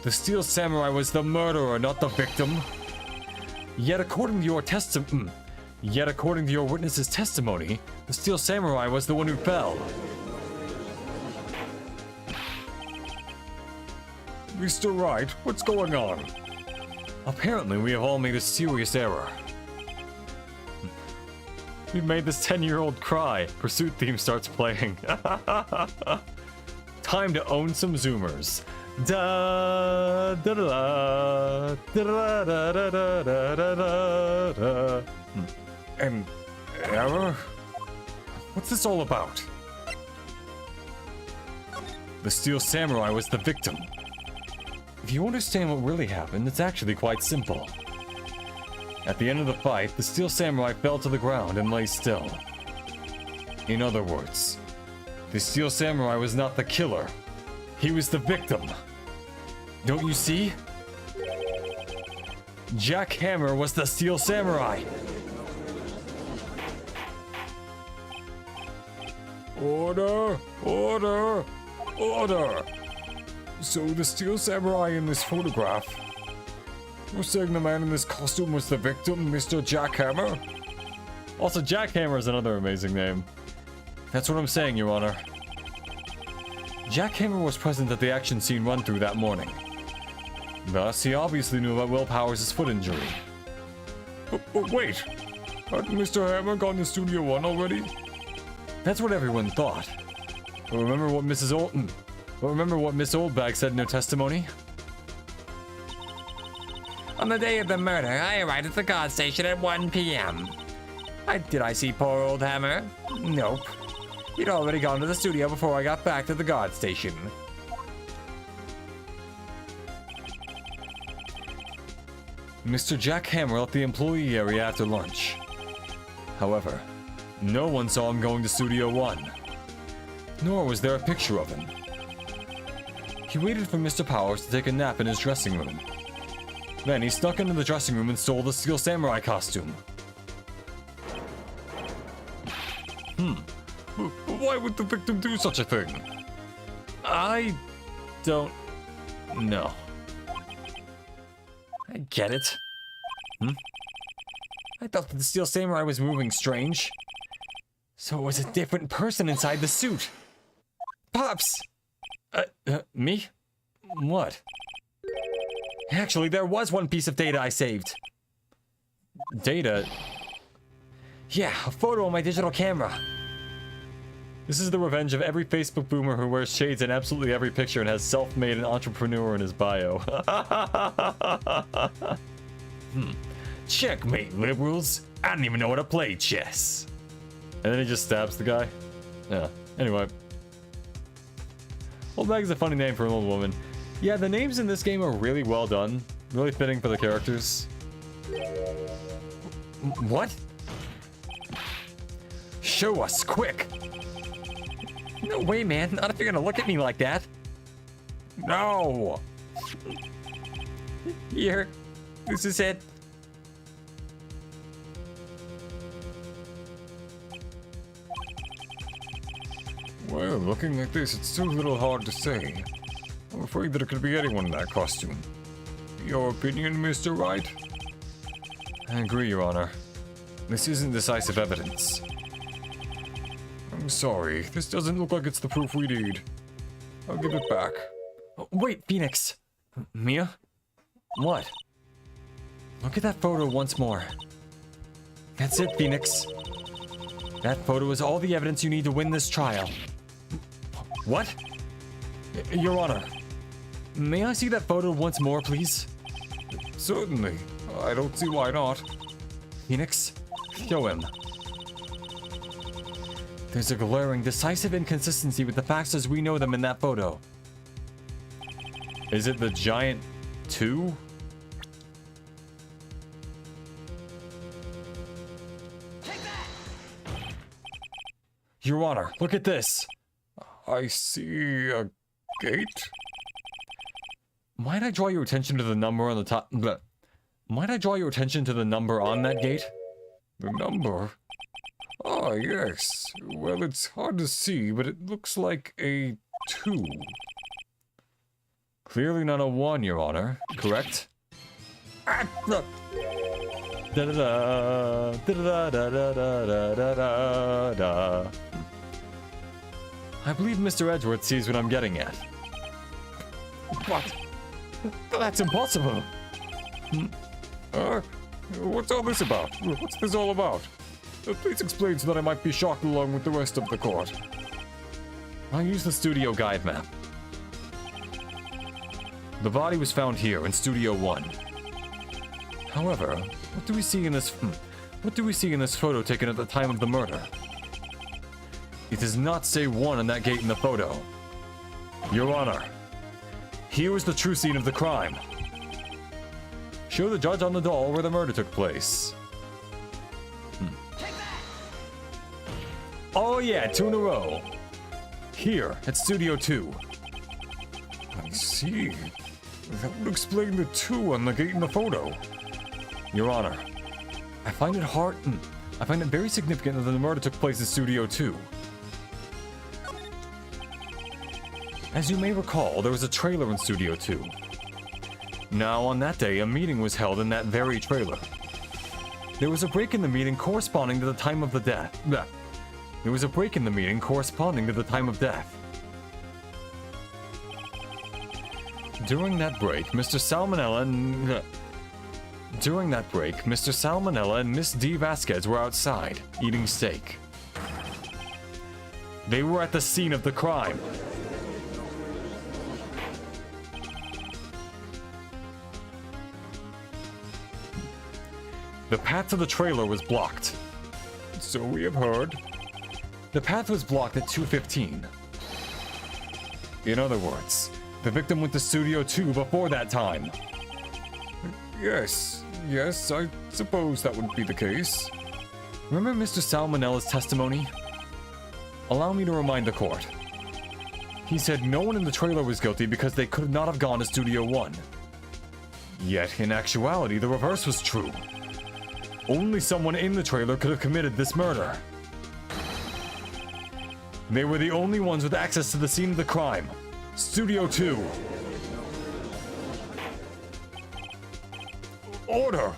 The Steel Samurai was the murderer, not the victim. Yet according to your witness's testimony, the Steel Samurai was the one who fell. Mr. Wright, what's going on? Apparently, we have all made a serious error. We made this 10-year-old cry. Pursuit theme starts playing. Time to own some Zoomers. Da da da da da da da da da da da. An error? What's this all about? The Steel Samurai was the victim. If you understand what really happened, it's actually quite simple. At the end of the fight, the Steel Samurai fell to the ground and lay still. In other words, the Steel Samurai was not the killer. He was the victim. Don't you see? Jack Hammer was the Steel Samurai. Order! Order! Order! So the Steel Samurai in this photograph, you're saying the man in this costume was the victim, Mr. Jack Hammer? Also, Jack Hammer is another amazing name. That's what I'm saying, Your Honor. Jack Hammer was present at the action scene run-through that morning. Thus, he obviously knew about Will Powers' foot injury. But wait! Hadn't Mr. Hammer gone to Studio One already? That's what everyone thought. But remember what Miss Oldbag said in her testimony? On the day of the murder, I arrived at the guard station at 1 p.m. Did I see poor old Hammer? Nope. He'd already gone to the studio before I got back to the guard station. Mr. Jack Hammer left the employee area after lunch. However, no one saw him going to Studio One. Nor was there a picture of him. He waited for Mr. Powers to take a nap in his dressing room. Then he snuck into the dressing room and stole the Steel Samurai costume. Why would the victim do such a thing? I don't know. I get it. I thought that the Steel Samurai was moving strange. So it was a different person inside the suit. Pops! Me? What? Actually, there was one piece of data I saved. Data? Yeah, a photo on my digital camera. This is the revenge of every Facebook boomer who wears shades in absolutely every picture and has self-made and entrepreneur in his bio. Checkmate, liberals. I don't even know how to play chess. And then he just stabs the guy. Yeah, anyway. Oldbag is a funny name for an old woman. Yeah, the names in this game are really well done. Really fitting for the characters. What? Show us, quick! No way, man. Not if you're gonna look at me like that. No! Here. This is it. Well, looking at this, it's still a little hard to say. I'm afraid that it could be anyone in that costume. Your opinion, Mr. Wright? I agree, Your Honor. This isn't decisive evidence. I'm sorry, this doesn't look like it's the proof we need. I'll give it back. Wait, Phoenix. Mia? What? Look at that photo once more. That's it, Phoenix. That photo is all the evidence you need to win this trial. What? Your Honor. May I see that photo once more, please? Certainly. I don't see why not. Phoenix, show him. There's a glaring, decisive inconsistency with the facts as we know them in that photo. Is it the giant 2? Your Honor, look at this. I see a gate? Might I draw your attention to the number on the top? Bleh. Might I draw your attention to the number on that gate? The number? Ah, yes. Well, it's hard to see, but it looks like a 2. Clearly not a 1, Your Honor. Correct? Ah, look. Da-da-da, da-da-da-da-da-da-da-da. I believe Mr. Edgeworth sees what I'm getting at. What? That's impossible. What's all this about? What's this all about? Please explain so that I might be shocked along with the rest of the court. I'll use the studio guide map. The body was found here in Studio 1. However, what do we see in this photo taken at the time of the murder? It does not say 1 on that gate in the photo. Your Honor, here is the true scene of the crime. Show the judge on the doll where the murder took place. Oh yeah, 2 in a row. Here, at Studio 2. I see. That would explain the 2 on the gate in the photo. Your Honor, I find it very significant that the murder took place in Studio 2. As you may recall, there was a trailer in Studio 2. Now, on that day, a meeting was held in that very trailer. There was a break in the meeting corresponding to the time of the death. There was a break in the meeting corresponding to the time of death. During that break, Mr. Salmonella and Miss D. Vasquez were outside, eating steak. They were at the scene of the crime. The path to the trailer was blocked. So we have heard. The path was blocked at 2:15. In other words, the victim went to Studio 2 before that time. Yes, I suppose that would be the case. Remember Mr. Salmonella's testimony? Allow me to remind the court. He said no one in the trailer was guilty because they could not have gone to Studio 1. Yet, in actuality, the reverse was true. Only someone in the trailer could have committed this murder. They were the only ones with access to the scene of the crime. Studio 2. Order!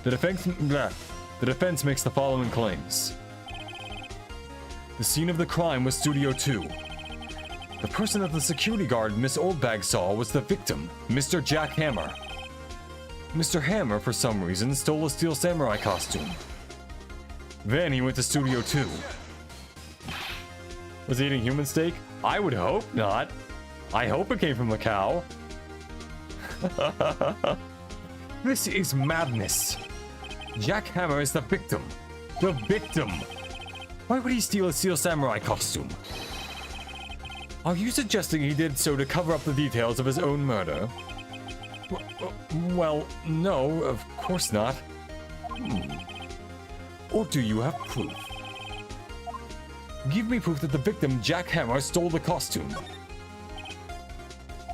The defense makes the following claims. The scene of the crime was Studio 2. The person that the security guard Miss Oldbag saw was the victim, Mr. Jack Hammer. Mr. Hammer, for some reason, stole a Steel Samurai costume. Then he went to Studio 2. Was he eating human steak? I would hope not. I hope it came from a cow. This is madness. Jack Hammer is the victim. The victim. Why would he steal a Steel Samurai costume? Are you suggesting he did so to cover up the details of his own murder? Well, no, of course not. Or do you have proof? Give me proof that the victim, Jack Hammer, stole the costume.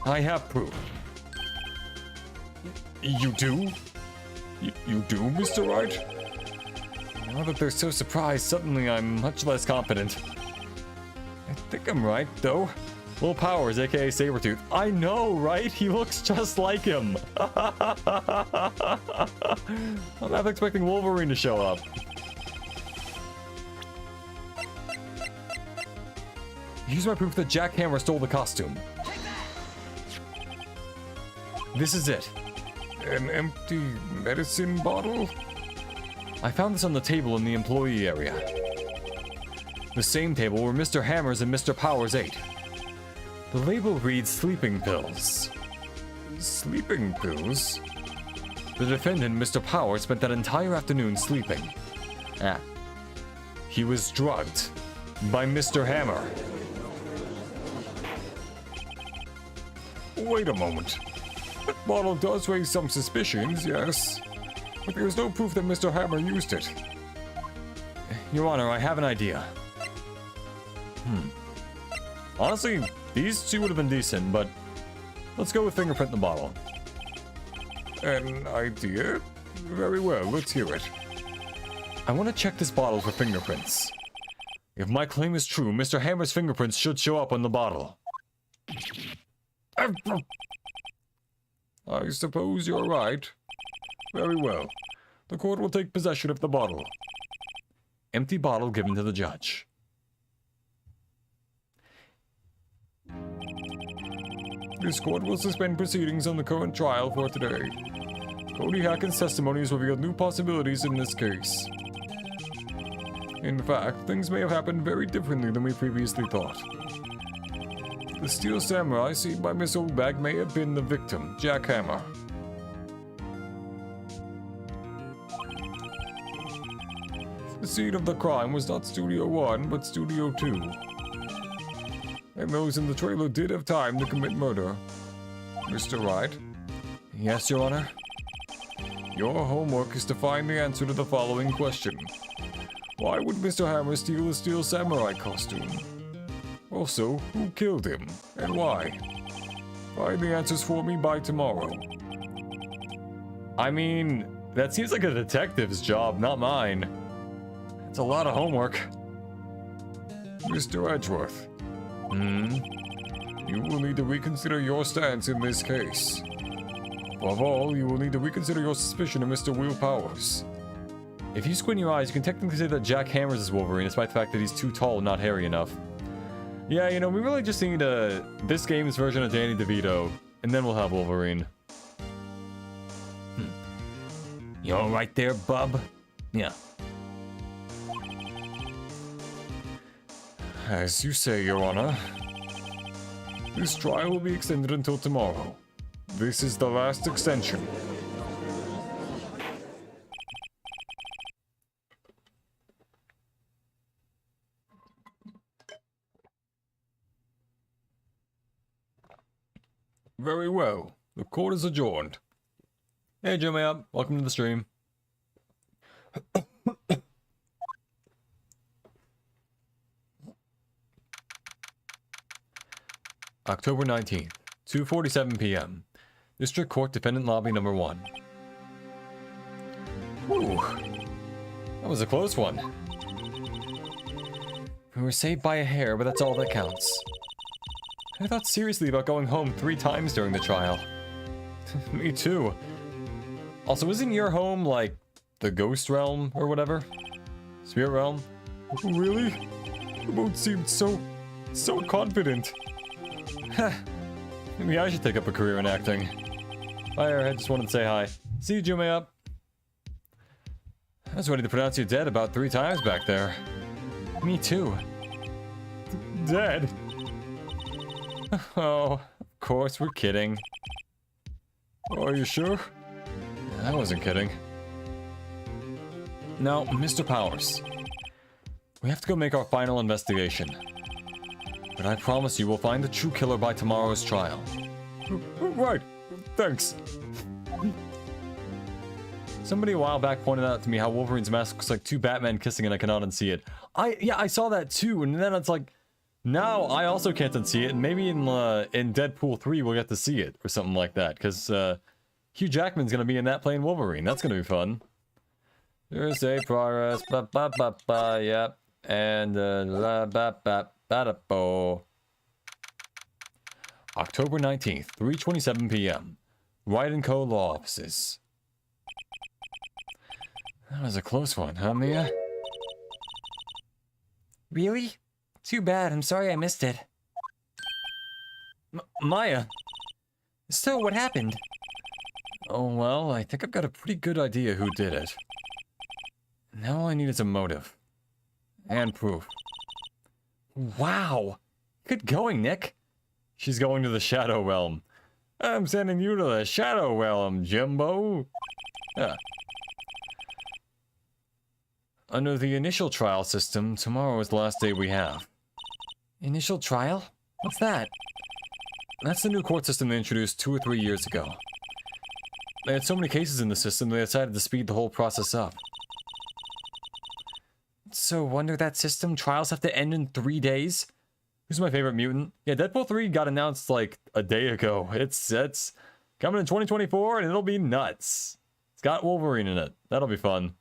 I have proof. You do? You do, Mr. Wright? Now that they're so surprised, suddenly I'm much less confident. I think I'm right, though. Will Powers, aka Sabretooth. I know, right? He looks just like him. I'm half expecting Wolverine to show up. Here's my proof that Jack Hammer stole the costume. This is it. An empty medicine bottle? I found this on the table in the employee area. The same table where Mr. Hammers and Mr. Powers ate. The label reads sleeping pills. Sleeping pills? The defendant, Mr. Powers, spent that entire afternoon sleeping. He was drugged by Mr. Hammer. Wait a moment. That bottle does raise some suspicions, yes. But there's no proof that Mr. Hammer used it. Your Honor, I have an idea. Honestly, these two would have been decent, but Let's go with fingerprint in the bottle. An idea? Very well, let's hear it. I want to check this bottle for fingerprints. If my claim is true, Mr. Hammer's fingerprints should show up on the bottle. I suppose you're right. Very well. The court will take possession of the bottle. Empty bottle given to the judge. This court will suspend proceedings on the current trial for today. Cody Hacken's testimony has revealed new possibilities in this case. In fact, things may have happened very differently than we previously thought. The Steel Samurai seen by Miss Oldbag may have been the victim, Jack Hammer. The scene of the crime was not Studio 1, but Studio 2. And those in the trailer did have time to commit murder. Mr. Wright? Yes, Your Honor? Your homework is to find the answer to the following question. Why would Mr. Hammer steal a Steel Samurai costume? Also, who killed him, and why? Find the answers for me by tomorrow. I mean, that seems like a detective's job, not mine. It's a lot of homework. Mr. Edgeworth. You will need to reconsider your stance in this case. Above all, you will need to reconsider your suspicion of Mr. Will Powers. If you squint your eyes, you can technically say that Jack Hammers is Wolverine, despite the fact that he's too tall and not hairy enough. Yeah, you know, we really just need this game's version of Danny DeVito, and then we'll have Wolverine. You all right there, bub? Yeah. As you say, Your Honor. This trial will be extended until tomorrow. This is the last extension. Very well. The court is adjourned. Hey, Jimmy up. Welcome to the stream. October 19th, 2:47 p.m. District Court Defendant Lobby Number 1. Ooh, that was a close one. We were saved by a hair, but that's all that counts. I thought seriously about going home 3 times during the trial. Me too. Also, isn't your home like the ghost realm or whatever? Spirit realm? Really? You both seemed so confident. Maybe I should take up a career in acting. Hi, I just wanted to say hi. See you, Jume up. I was ready to pronounce you dead about 3 times back there. Me too. Dead? Oh, of course, we're kidding. Are you sure? I wasn't kidding. Now, Mr. Powers. We have to go make our final investigation. But I promise you we'll find the true killer by tomorrow's trial. Right. Thanks. Somebody a while back pointed out to me how Wolverine's mask looks like 2 Batmen kissing and I cannot unsee it. I saw that too, and then it's like, now I also can't unsee it, and maybe in Deadpool 3 we'll get to see it, or something like that, because Hugh Jackman's gonna be in that playing Wolverine. That's gonna be fun. Thursday progress, yep, and October 19th, 3:27 p.m. Wright & Co. Law Offices. That was a close one, huh, Mia? Really? Too bad. I'm sorry I missed it. Maya? So, what happened? Oh, well, I think I've got a pretty good idea who did it. Now all I need is a motive. And proof. Wow! Good going, Nick. She's going to the Shadow Realm. I'm sending you to the Shadow Realm, Jimbo. Under the initial trial system, tomorrow is the last day we have. Initial trial? What's that? That's the new court system they introduced 2 or 3 years ago. They had so many cases in the system, they decided to speed the whole process up. So, under that system, trials have to end in 3 days? Who's my favorite mutant? Yeah, Deadpool 3 got announced like a day ago. It's coming in 2024 and it'll be nuts. It's got Wolverine in it. That'll be fun.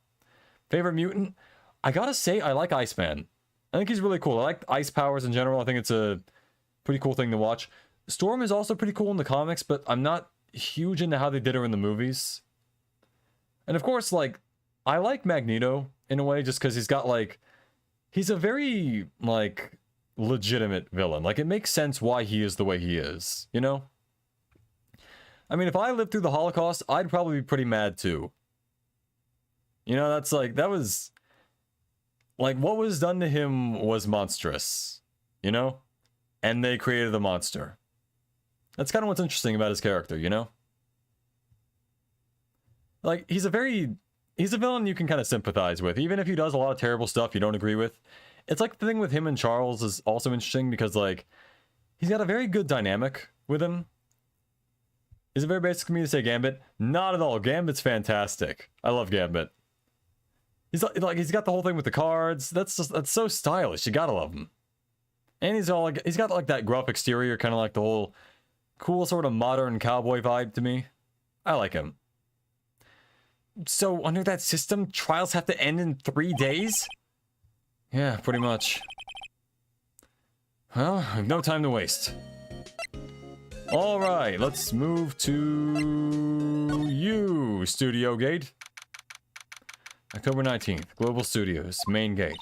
Favorite mutant? I gotta say, I like Iceman. I think he's really cool. I like ice powers in general. I think it's a pretty cool thing to watch. Storm is also pretty cool in the comics, but I'm not huge into how they did her in the movies. And of course, like, I like Magneto in a way just because he's got, like, he's a very, like, legitimate villain. Like, it makes sense why he is the way he is, you know? I mean, if I lived through the Holocaust, I'd probably be pretty mad too. You know, that's like, that was... Like, what was done to him was monstrous, you know? And they created the monster. That's kind of what's interesting about his character, you know? Like, he's a villain you can kind of sympathize with, even if he does a lot of terrible stuff you don't agree with. It's like the thing with him and Charles is also interesting because, like, he's got a very good dynamic with him. Is it very basic for me to say Gambit? Not at all. Gambit's fantastic. I love Gambit. He's got the whole thing with the cards. That's so stylish. You gotta love him. And he's got like that gruff exterior, kind of like the whole cool sort of modern cowboy vibe to me. I like him. So under that system, trials have to end in 3 days? Yeah, pretty much. Well, I've no time to waste. Alright, let's move to you, Studio Gate. October 19th, Global Studios, main gate.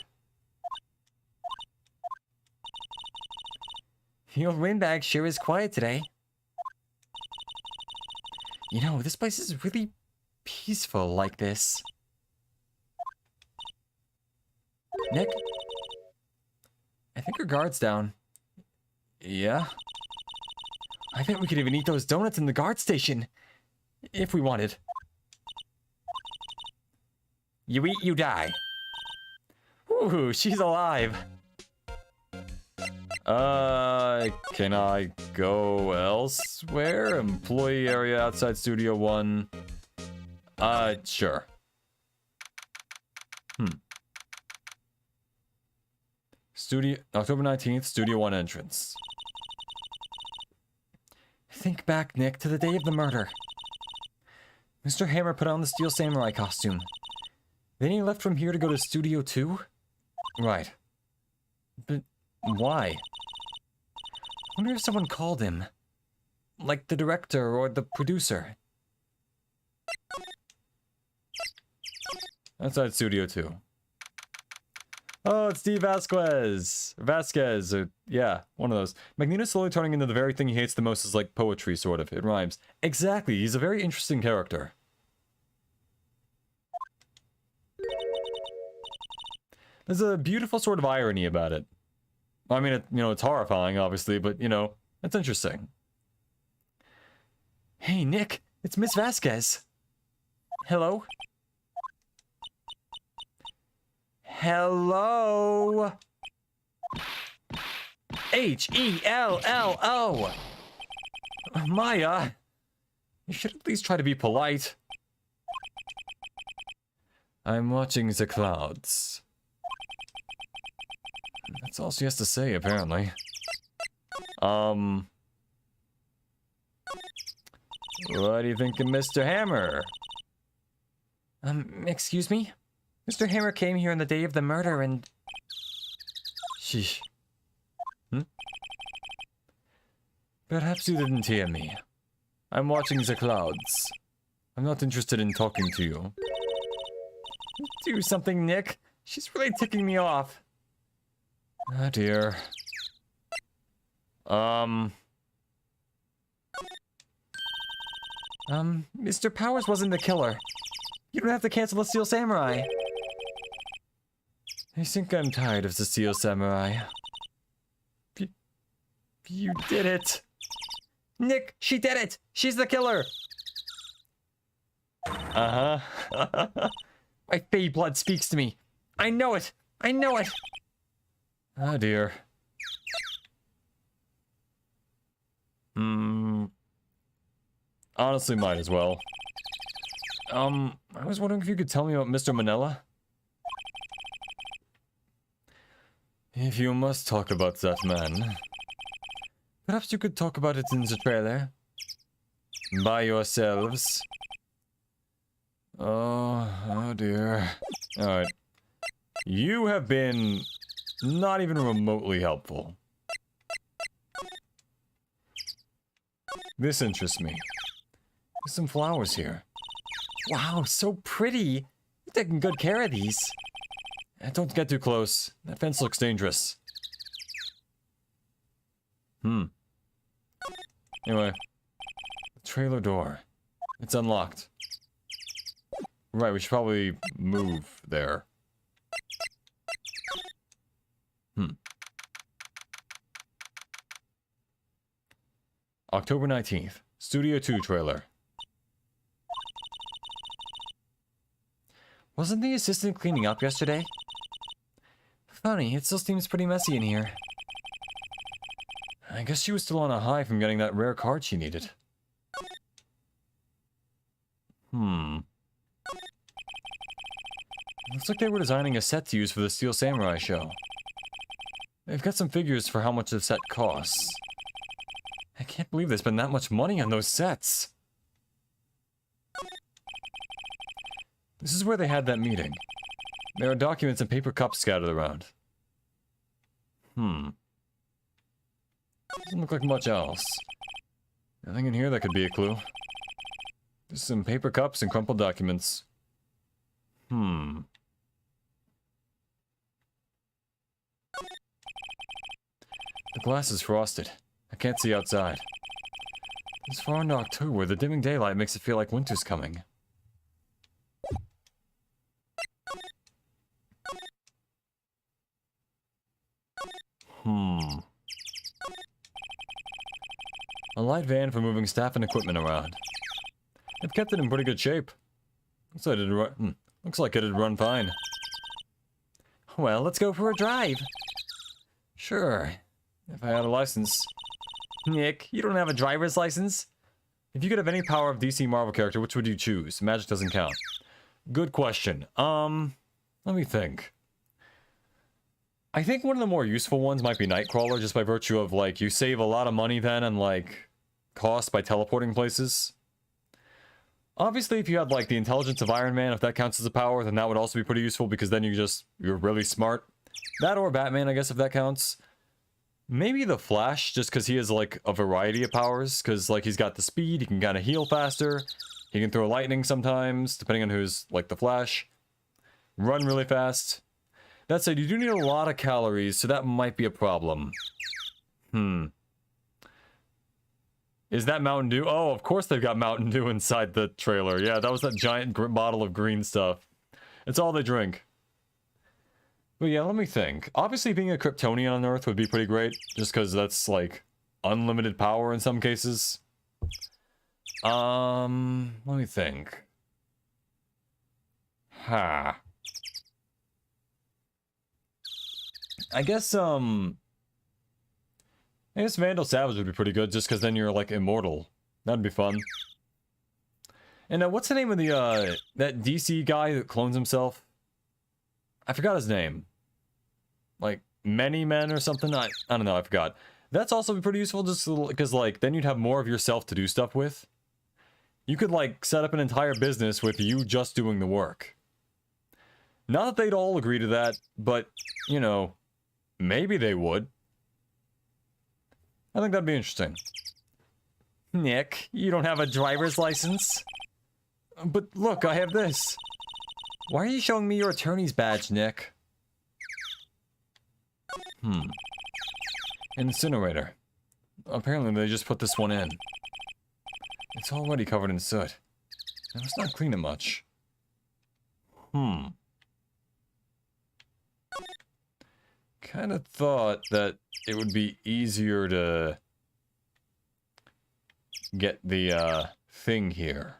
Your windbag sure is quiet today. You know, this place is really peaceful like this. Nick? I think our guard's down. Yeah? I bet we could even eat those donuts in the guard station. If we wanted. You eat, you die. Ooh, she's alive. Can I go elsewhere? Employee area outside Studio 1. Sure. October 19th, Studio 1 entrance. Think back, Nick, to the day of the murder. Mr. Hammer put on the Steel Samurai costume. Then he left from here to go to Studio 2? Right. But why? I wonder if someone called him. Like the director or the producer. Outside Studio 2. Oh, it's Steve Vasquez. Yeah, one of those. Magneto's slowly turning into the very thing he hates the most is like poetry, sort of. It rhymes. Exactly, he's a very interesting character. There's a beautiful sort of irony about it. I mean, it's horrifying, obviously, but, it's interesting. Hey, Nick, it's Miss Vasquez. Hello? Hello? H-E-L-L-O. Maya, you should at least try to be polite. I'm watching the clouds. That's all she has to say, apparently. What do you think of Mr. Hammer? Excuse me? Mr. Hammer came here on the day of the murder and... Sheesh. Perhaps you didn't hear me. I'm watching the clouds. I'm not interested in talking to you. Do something, Nick. She's really ticking me off. Oh dear. Mr. Powers wasn't the killer. You don't have to cancel the Steel Samurai. I think I'm tired of the Steel Samurai. You did it. Nick, she did it. She's the killer. Uh-huh. My Fey blood speaks to me. I know it. I know it. Oh dear. Honestly, might as well. I was wondering if you could tell me about Mr. Manila? If you must talk about that man, perhaps you could talk about it in the trailer. By yourselves. Oh dear. Alright. You have been not even remotely helpful. This interests me. There's some flowers here. Wow, so pretty. You're taking good care of these. Don't get too close. That fence looks dangerous. Anyway. The trailer door. It's unlocked. Right, we should probably move there. October 19th. Studio 2 trailer. Wasn't the assistant cleaning up yesterday? Funny, it still seems pretty messy in here. I guess she was still on a high from getting that rare card she needed. Looks like they were designing a set to use for the Steel Samurai show. They've got some figures for how much the set costs. I can't believe they spent that much money on those sets. This is where they had that meeting. There are documents and paper cups scattered around. Doesn't look like much else. Nothing in here that could be a clue. Just some paper cups and crumpled documents. The glass is frosted. I can't see outside. It's far into October. The dimming daylight makes it feel like winter's coming. A light van for moving staff and equipment around. They've kept it in pretty good shape. Looks like it'd run fine. Well, let's go for a drive. Sure, if I had a license. Nick, you don't have a driver's license? If you could have any power of DC Marvel character, which would you choose? Magic doesn't count. Good question. Let me think. I think one of the more useful ones might be Nightcrawler, just by virtue of, like, you save a lot of money then and, like, cost by teleporting places. Obviously, if you had, like, the intelligence of Iron Man, if that counts as a power, then that would also be pretty useful, because then you're really smart. That or Batman, I guess, if that counts. Maybe the Flash, just because he has, like, a variety of powers, because, like, he's got the speed, he can kind of heal faster, he can throw lightning sometimes, depending on who's, like, the Flash. Run really fast. That said, you do need a lot of calories, so that might be a problem. Is that Mountain Dew? Oh, of course they've got Mountain Dew inside the trailer. Yeah, that was that giant bottle of green stuff. It's all they drink. But yeah, let me think. Obviously, being a Kryptonian on Earth would be pretty great, just because that's, like, unlimited power in some cases. Let me think. I guess Vandal Savage would be pretty good, just because then you're, like, immortal. That'd be fun. And what's the name of the, that DC guy that clones himself? I forgot his name. Like, Many Men or something? I don't know, I forgot. That's also pretty useful, just because, like, then you'd have more of yourself to do stuff with. You could, like, set up an entire business with you just doing the work. Not that they'd all agree to that, but, you know, maybe they would. I think that'd be interesting. Nick, you don't have a driver's license? But look, I have this. Why are you showing me your attorney's badge, Nick? Incinerator. Apparently they just put this one in. It's already covered in soot. And it's not clean it much. Kind of thought that it would be easier to get the thing here.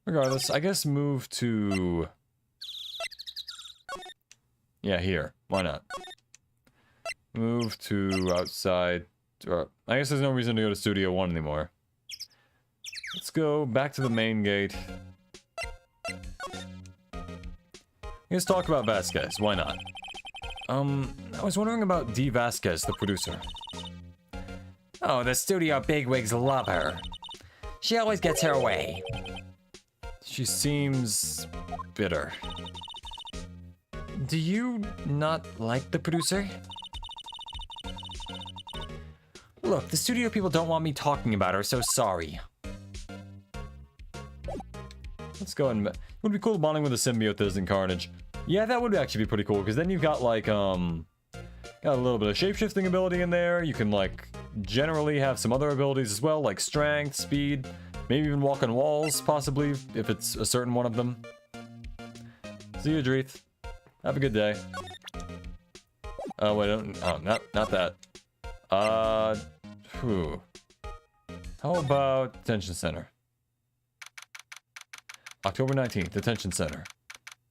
Regardless, I guess move to... Yeah, here. Why not? Move to outside. I guess there's no reason to go to Studio 1 anymore. Let's go back to the main gate. Let's talk about Vasquez. Why not? I was wondering about Dee Vasquez, the producer. Oh, the studio bigwigs love her. She always gets her way. She seems bitter. Do you not like the producer? Look, the studio people don't want me talking about her, so sorry. Let's go and... It would be cool bonding with a symbiote that isn't Carnage. Yeah, that would actually be pretty cool, because then you've got, like, got a little bit of shapeshifting ability in there. You can, like, generally have some other abilities as well, like strength, speed, maybe even walk on walls, possibly, if it's a certain one of them. See you, Dreeth. Have a good day. Oh, wait, not that. Whew. How about Detention Center? October 19th, Detention Center.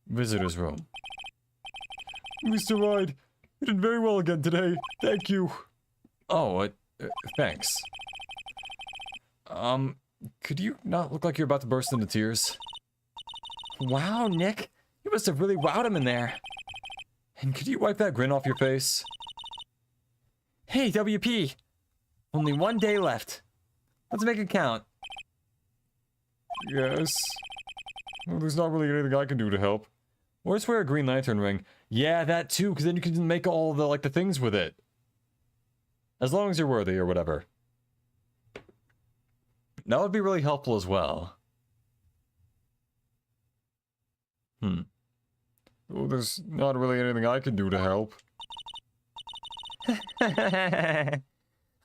Visitor's room. Mr. Hyde, you did very well again today. Thank you. Oh, thanks. Could you not look like you're about to burst into tears? Wow, Nick. You must have really wowed him in there. And could you wipe that grin off your face? Hey, WP. Only 1 day left. Let's make it count. Yes. Well, there's not really anything I can do to help. Or just wear a Green Lantern ring. Yeah, that too, because then you can make all the, like, the things with it. As long as you're worthy or whatever. That would be really helpful as well. Well, there's not really anything I can do to help. I'm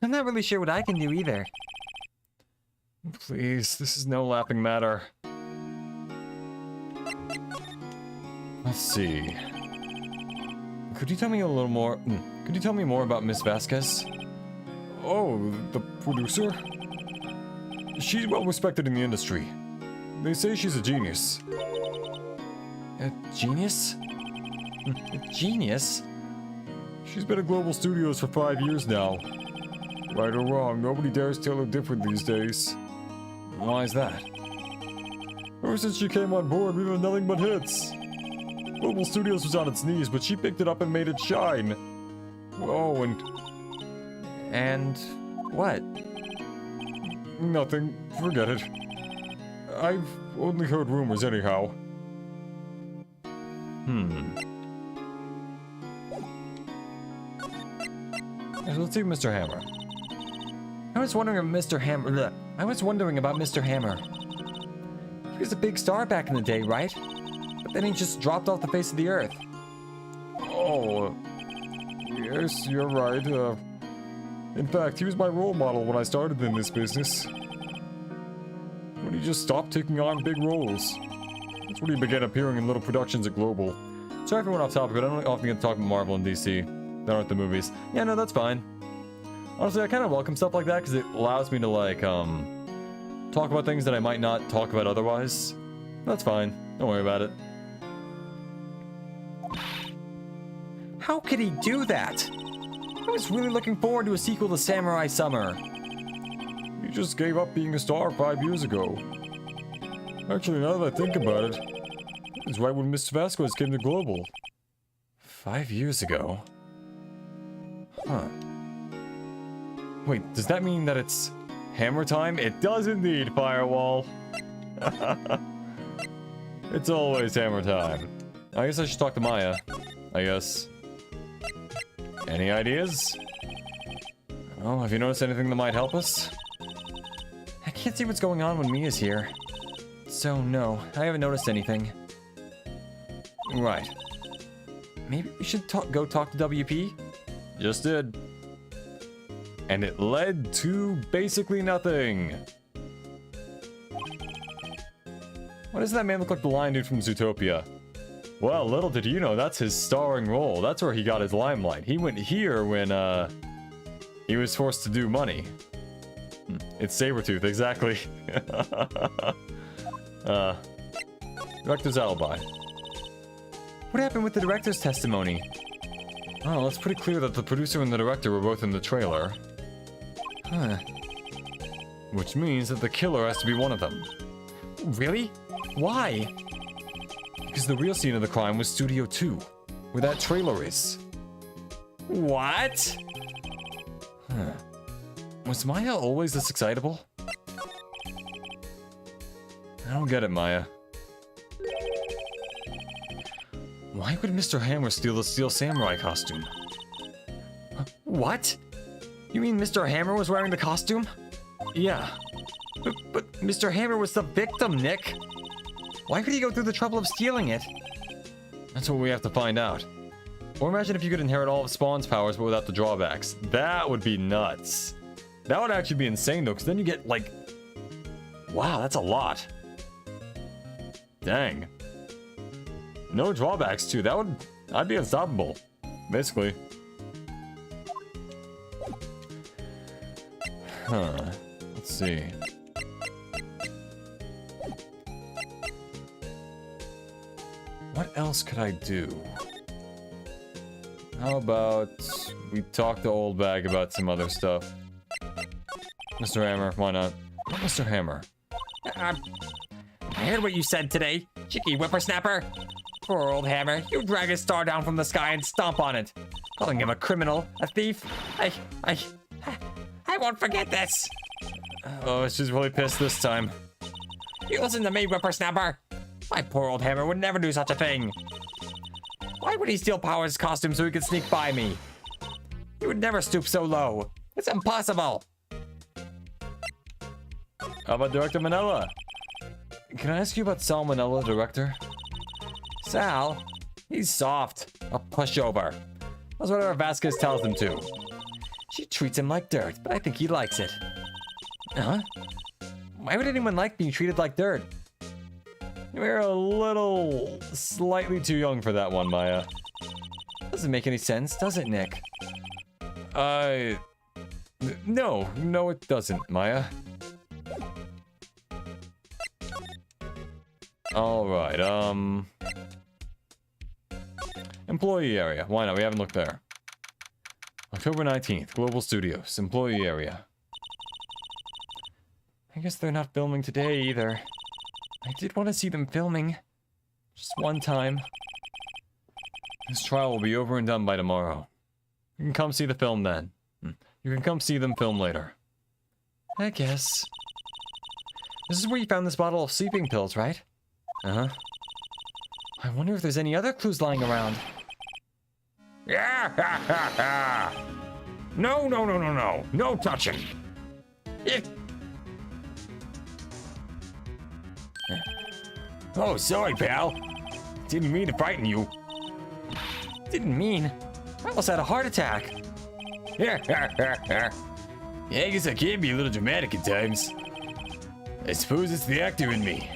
not really sure what I can do either. Please, this is no laughing matter. Let's see. Could you tell me a little more? Could you tell me more about Miss Vasquez? Oh, the producer? She's well respected in the industry. They say she's a genius. A genius? A genius? She's been at Global Studios for 5 years now. Right or wrong, nobody dares tell her different these days. Why is that? Ever since she came on board, we've had nothing but hits. Global Studios was on its knees, but she picked it up and made it shine. Oh, And what? Nothing. Forget it. I've only heard rumors anyhow. So let's see Mr. Hammer. I was wondering about Mr. Hammer. He was a big star back in the day, right? But then he just dropped off the face of the earth. Oh, yes, you're right. In fact, he was my role model when I started in this business. When he just stopped taking on big roles. That's when he began appearing in little productions at Global. Sorry if I went off topic, but I don't often get to talk about Marvel and DC. That aren't the movies. Yeah, no, that's fine. Honestly, I kind of welcome stuff like that because it allows me to, like, talk about things that I might not talk about otherwise. That's fine. Don't worry about it. How could he do that? I was really looking forward to a sequel to Samurai Summer. He just gave up being a star 5 years ago. Actually, now that I think about it, it's right when Mr. Vasquez came to Global. 5 years ago? Huh. Wait, does that mean that it's Hammer time? It does indeed, Firewall. It's always Hammer time. I guess I should talk to Maya. I guess. Any ideas? Oh, have you noticed anything that might help us? I can't see what's going on when Mia's here. So, no, I haven't noticed anything. Right. Maybe we should go talk to WP? Just did. And it led to basically nothing. Why does that man look like the lion dude from Zootopia? Well, little did you know, that's his starring role. That's where he got his limelight. He went here when, he was forced to do money. It's Sabretooth, exactly. Director's alibi. What happened with the director's testimony? Oh, it's pretty clear that the producer and the director were both in the trailer. Huh. Which means that the killer has to be one of them. Really? Why? Because the real scene of the crime was Studio 2, where that trailer is. What? Huh. Was Maya always this excitable? I don't get it, Maya. Why would Mr. Hammer steal the Steel Samurai costume? What? You mean Mr. Hammer was wearing the costume? Yeah. But Mr. Hammer was the victim, Nick. Why could he go through the trouble of stealing it? That's what we have to find out. Or imagine if you could inherit all of Spawn's powers but without the drawbacks. That would be nuts. That would actually be insane though, because then you get like... Wow, that's a lot. Dang. No drawbacks too. I'd be unstoppable. Basically. Huh. Let's see. What else could I do? How about we talk to Old Bag about some other stuff? Mr. Hammer, why not? Not Mr. Hammer. I heard what you said today, cheeky whippersnapper. Poor old Hammer, you drag his star down from the sky and stomp on it. Calling him a criminal, a thief. I won't forget this. Oh, she's really pissed this time. You listen to me, whippersnapper. My poor old Hammer would never do such a thing. Why would he steal Power's costume so he could sneak by me? He would never stoop so low. It's impossible. How about Director Manila? Can I ask you about Sal Manila, Director? Sal? He's soft. A pushover. That's whatever Vasquez tells him to. She treats him like dirt, but I think he likes it. Huh? Why would anyone like being treated like dirt? You're a little... slightly too young for that one, Maya. Doesn't make any sense, does it, Nick? No, it doesn't, Maya. Alright, employee area. Why not? We haven't looked there. October 19th, Global Studios, employee area. I guess they're not filming today either. I did want to see them filming. Just one time. This trial will be over and done by tomorrow. You can come see the film then. You can come see them film later. I guess. This is where you found this bottle of sleeping pills, right? Uh-huh. I wonder if there's any other clues lying around. Yeah, no. No touching. Oh, sorry, pal. Didn't mean to frighten you. Didn't mean. I almost had a heart attack. Yeah, I guess I can be a little dramatic at times. I suppose it's the actor in me.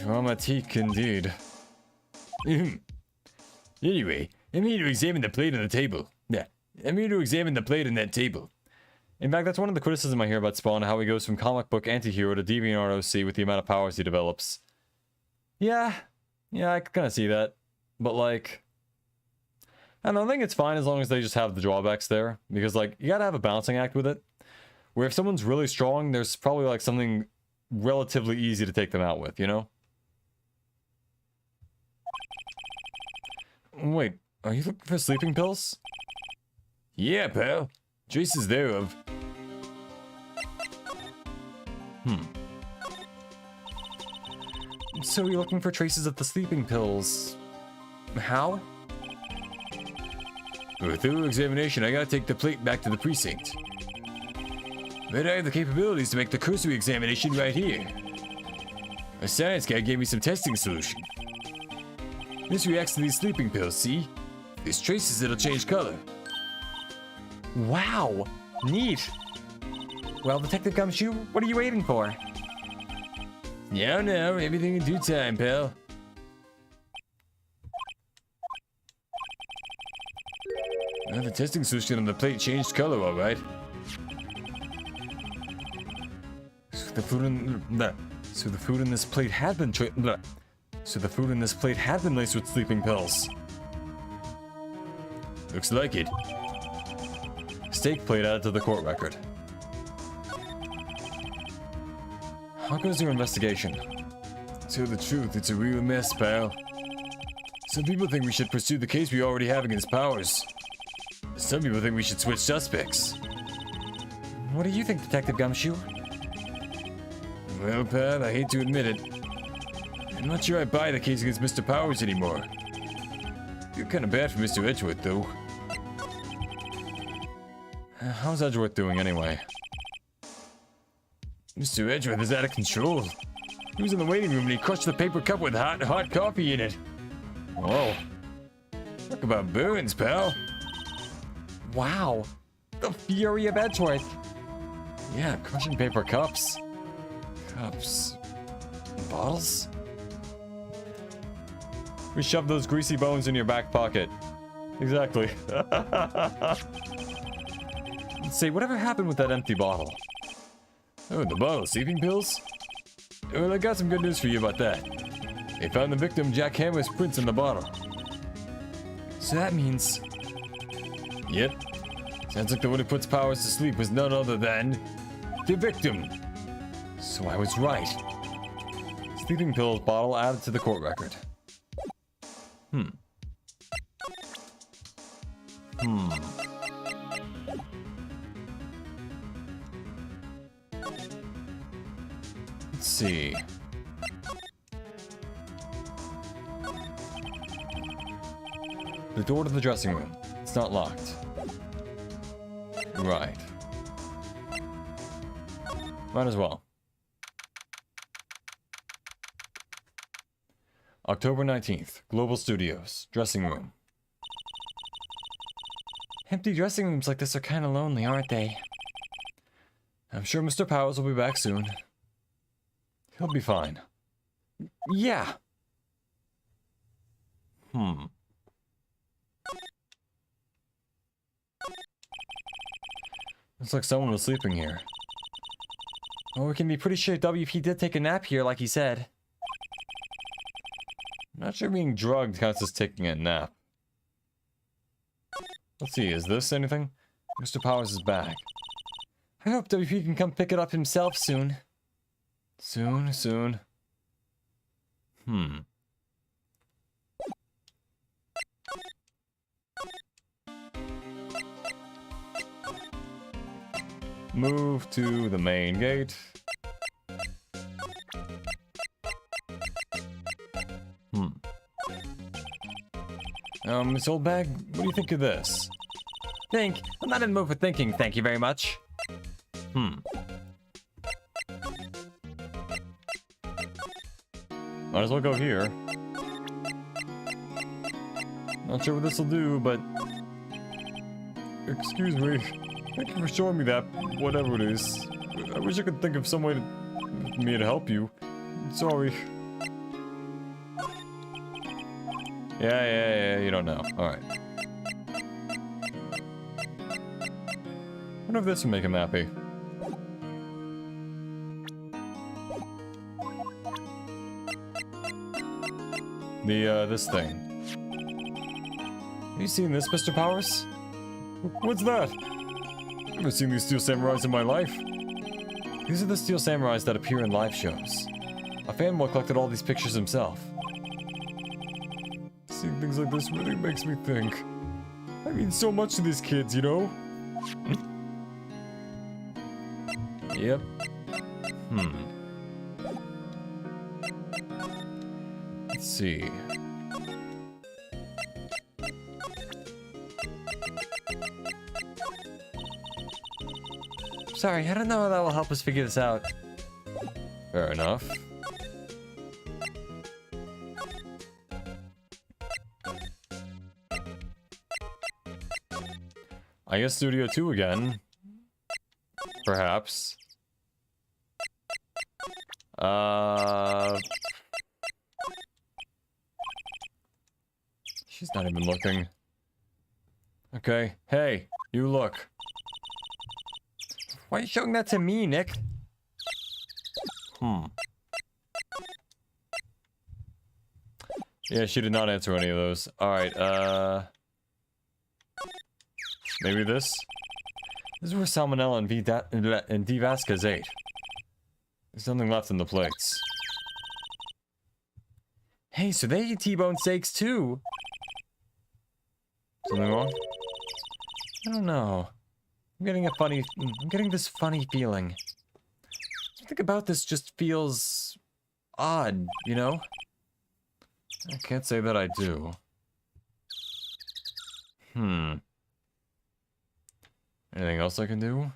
Dramatique indeed. Anyway, I'm here to examine the plate on the table. Yeah, I'm here to examine the plate on that table. In fact, that's one of the criticisms I hear about Spawn, how he goes from comic book anti-hero to DeviantArt OC with the amount of powers he develops. Yeah, I can kind of see that. But like, I don't think it's fine as long as they just have the drawbacks there. Because like, you gotta have a balancing act with it. Where if someone's really strong, there's probably like something relatively easy to take them out with, you know? Wait, are you looking for sleeping pills? Yeah, pal. Traces thereof. So you're looking for traces of the sleeping pills. How? For a thorough examination, I gotta take the plate back to the precinct. But I have the capabilities to make the cursory examination right here. A science guy gave me some testing solution. This reacts to these sleeping pills, see? There's traces that'll change color. Wow, neat. Well, Detective Gumshoe, what are you waiting for? No, everything in due time, pal. Well, the testing solution on the plate changed color, all right. So the food in this plate had been laced with sleeping pills. Looks like it. Steak plate added to the court record. How goes your investigation? tell the truth, it's a real mess, pal. Some people think we should pursue the case we already have against Powers. Some people think we should switch suspects. What do you think, Detective Gumshoe? Well, pal, I hate to admit it. I'm not sure I buy the case against Mr. Powers anymore. Feel kind of bad for Mr. Edgeworth, though. How's Edgeworth doing anyway? Mr. Edgeworth is out of control. He was in the waiting room and he crushed the paper cup with hot coffee in it. Whoa. Talk about burns, pal. Wow. The fury of Edgeworth. Yeah, crushing paper cups. Cups. Bottles? We shoved those greasy bones in your back pocket. Exactly. Let's see, whatever happened with that empty bottle? Oh, the bottle of sleeping pills? Well, I got some good news for you about that. They found the victim Jack Hammer's prints in the bottle. So that means... Yep. Sounds like the one who puts Powers to sleep was none other than... the victim. So I was right. Sleeping pills bottle added to the court record. Let's see. The door to the dressing room. It's not locked. Right. Might as well. October 19th, Global Studios, dressing room. Empty dressing rooms like this are kind of lonely, aren't they? I'm sure Mr. Powers will be back soon. He'll be fine. Yeah. Looks like someone was sleeping here. Well, we can be pretty sure WP did take a nap here, like he said. I'm not sure being drugged counts as taking a nap. Let's see, is this anything? Mr. Powers is back. I hope WP can come pick it up himself soon. Soon. Move to the main gate. Miss Oldbag, what do you think of this? Think? I'm not in the mood for thinking, thank you very much. Might as well go here. Not sure what this will do, but... Excuse me. Thank you for showing me that, whatever it is. I wish I could think of some way to help you. Sorry. Yeah, you don't know. Alright. Wonder if this will make him happy. This thing. Have you seen this, Mr. Powers? What's that? I've never seen these Steel Samurais in my life. These are the Steel Samurais that appear in live shows. A fanboy collected all these pictures himself. Seeing things like this really makes me think. I mean so much to these kids, you know? Yep. Let's see. Sorry, I don't know how that will help us figure this out. Fair enough. I guess Studio 2 again. Perhaps. She's not even looking. Okay, hey, you look. Why are you showing that to me, Nick? Yeah, she did not answer any of those. Alright, maybe this? This is where Salmonella and D. Vasquez ate. There's nothing left in the plates. Hey, so they eat T-bone steaks too. Something wrong? I don't know. I'm getting this funny feeling. Something about this just feels odd, you know? I can't say that I do. Anything else I can do?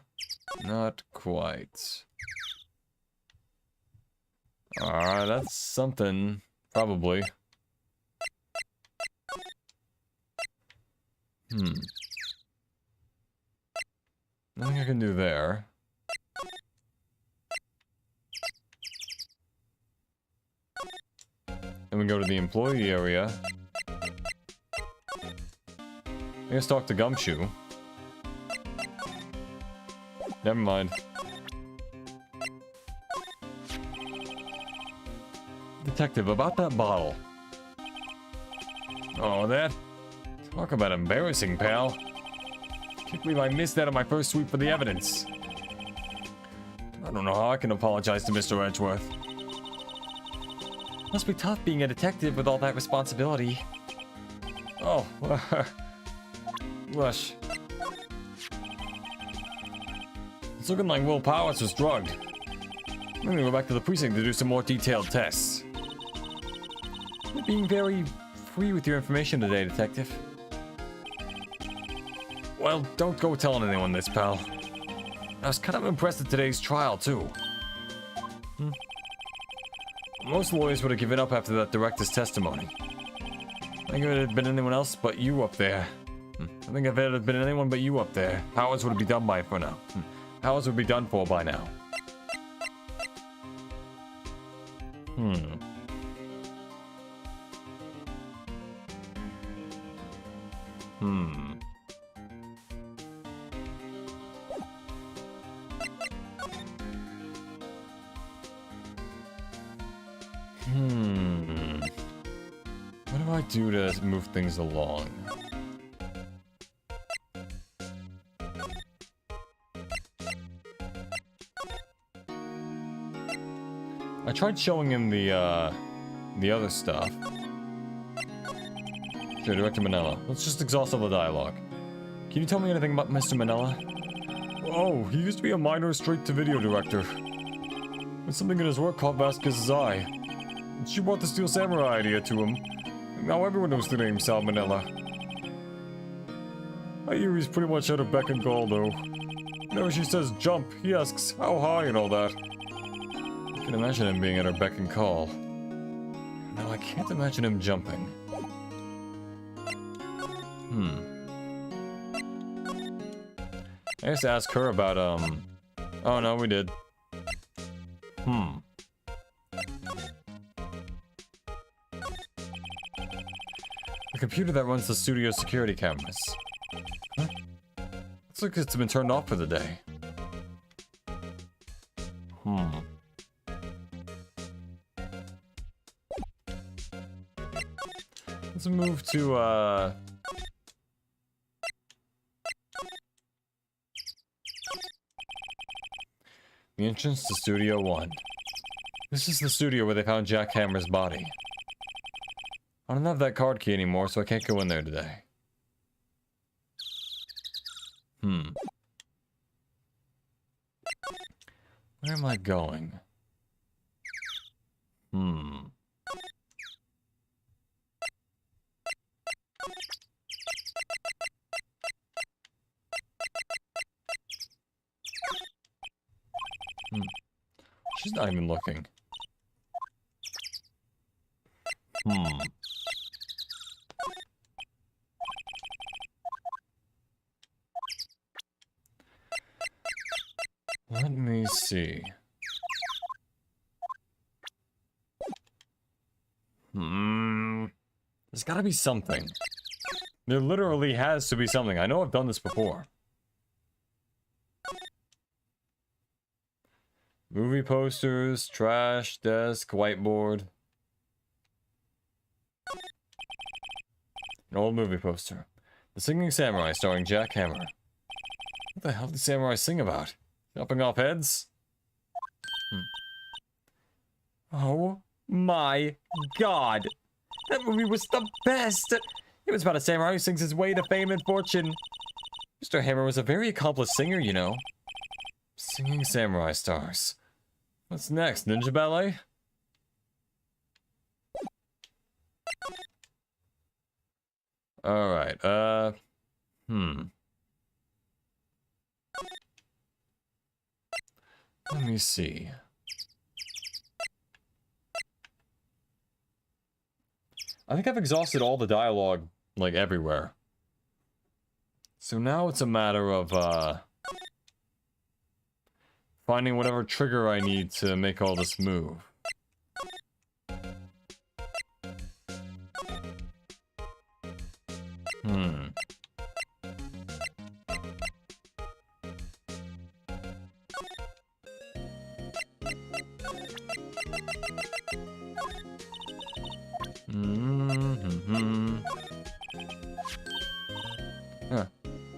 Not quite. Alright, that's something. Probably. Nothing I can do there. Then we go to the employee area. I guess talk to Gumshoe. Never mind. Detective, about that bottle. Oh, that? Talk about embarrassing, pal. Can't believe I missed that on my first sweep for the evidence. I don't know how I can apologize to Mr. Edgeworth. Must be tough being a detective with all that responsibility. Oh, Rush. It's looking like Will Powers was drugged. I'm gonna go back to the precinct to do some more detailed tests. You're being very free with your information today, Detective. Well, don't go telling anyone this, pal. I was kind of impressed at today's trial, too. Most lawyers would have given up after that director's testimony. I think if it had been anyone else but you up there. I think if it had been anyone but you up there, Powers would be done by for now. Powers would be done for by now. What do I do to move things along? I tried showing him the other stuff. Sure, Director Manella. Let's just exhaust all the dialogue. Can you tell me anything about Mr. Manella? Oh, he used to be a minor straight-to-video director. When something in his work caught Vasquez's eye. And she brought the Steel Samurai idea to him. And now everyone knows the name Sal Manella. I hear he's pretty much at her beck and call, though. Whenever she says jump, he asks how high and all that. I can imagine him being at her beck and call. No, I can't imagine him jumping. I guess ask her about, Oh, no, we did. The computer that runs the studio security cameras. Huh? Looks like it's been turned off for the day. Let's move to, the entrance to Studio 1. This is the studio where they found Jack Hammer's body. I don't have that card key anymore, so I can't go in there today. Where am I going? She's not even looking. Let me see. There's gotta be something. There literally has to be something. I know I've done this before. Movie posters, trash, desk, whiteboard. An old movie poster. The Singing Samurai starring Jack Hammer. What the hell did Samurai sing about? Chopping off heads? Oh my god! That movie was the best. It was about a samurai who sings his way to fame and fortune. Mr. Hammer was a very accomplished singer, you know. Singing samurai stars. What's next? Ninja ballet? Alright, Let me see. I think I've exhausted all the dialogue, like, everywhere. So now it's a matter of, finding whatever trigger I need to make all this move.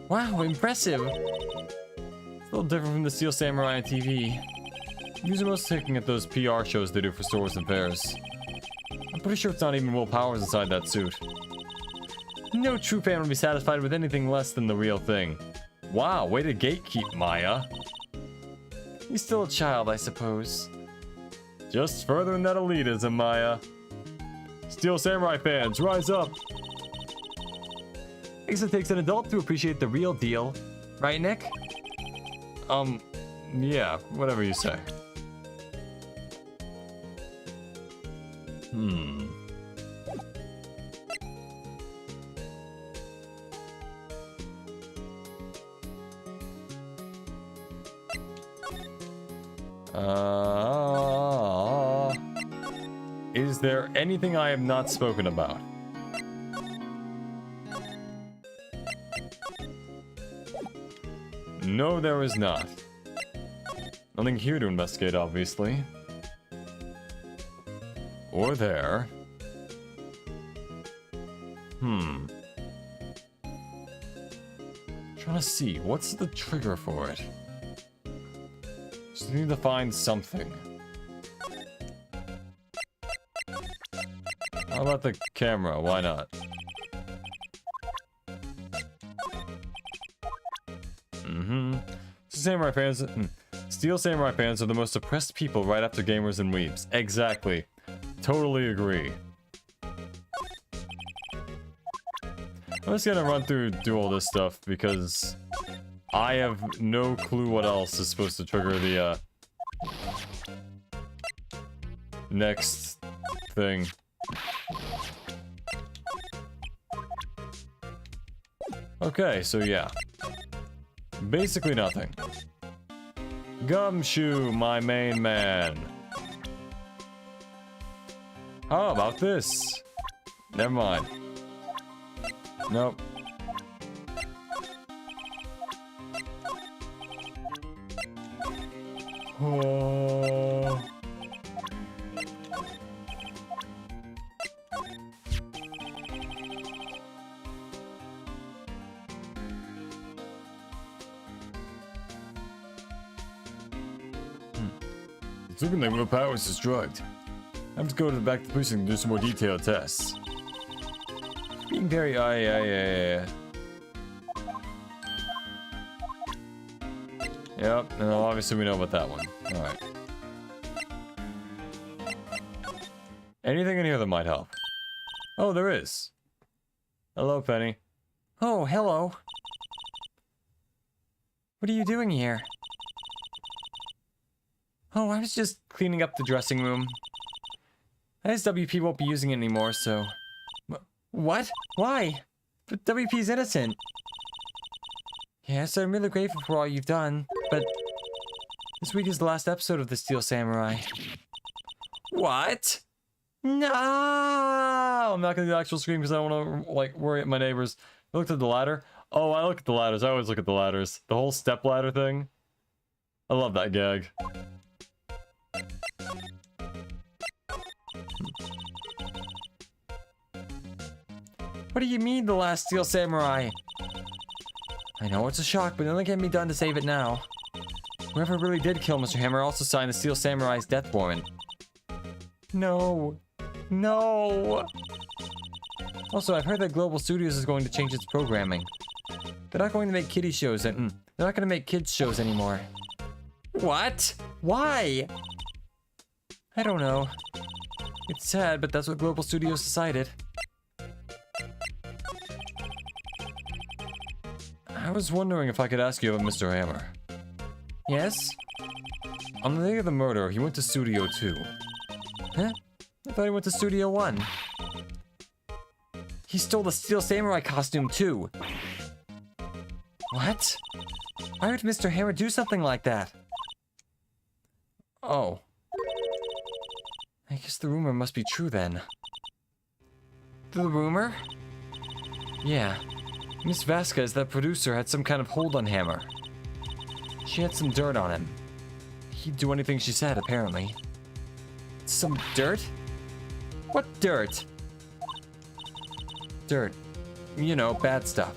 Wow, impressive. It's a little different from the Steel Samurai on TV. These are mostly taking at those PR shows they do for stores and fairs. I'm pretty sure it's not even Will Powers inside that suit. No true fan would be satisfied with anything less than the real thing. Wow, way to gatekeep, Maya. He's still a child, I suppose. Just furthering that elitism, Maya. Steel Samurai fans, rise up! I guess it takes an adult to appreciate the real deal. Right, Nick? Yeah, whatever you say. Is there anything I have not spoken about? No, there is not. Nothing here to investigate, obviously. Or there. Trying to see, what's the trigger for it? Just need to find something. How about the camera? Why not? Samurai fans, Steel Samurai fans are the most oppressed people right after gamers and weebs. Exactly. Totally agree. I'm just gonna run through, do all this stuff because I have no clue what else is supposed to trigger the next thing. Okay, so yeah. Basically nothing. Gumshoe, my main man. How about this? Never mind. Nope. Oh. It's looking like Will Powers is drugged. I have to go back to the precinct and do some more detailed tests. Being very yeah. Yep, and obviously we know about that one. Alright. Anything in here that might help? Oh, there is. Hello, Penny. Oh, hello. What are you doing here? Oh, I was just cleaning up the dressing room. I guess WP won't be using it anymore, so... What? Why? But WP's innocent. Yes, I'm really grateful for all you've done, but... This week is the last episode of the Steel Samurai. What? No! I'm not gonna do the actual screen because I don't want to, like, worry at my neighbors. I looked at the ladder. Oh, I look at the ladders. I always look at the ladders. The whole step ladder thing. I love that gag. What do you mean, the last Steel Samurai? I know it's a shock, but nothing can be done to save it now. Whoever really did kill Mr. Hammer also signed the Steel Samurai's death warrant. No. No. Also, I've heard that Global Studios is going to change its programming. They're not going to make kiddie shows and they're not going to make kids shows anymore. What? Why? I don't know. It's sad, but that's what Global Studios decided. I was wondering if I could ask you about Mr. Hammer. Yes? On the day of the murder, he went to Studio 2. Huh? I thought he went to Studio 1. He stole the Steel Samurai costume too. What? Why would Mr. Hammer do something like that? Oh. I guess the rumor must be true then. The rumor? Yeah. Miss Vasquez, that producer, had some kind of hold on Hammer. She had some dirt on him. He'd do anything she said, apparently. Some dirt? What dirt? Dirt. You know, bad stuff.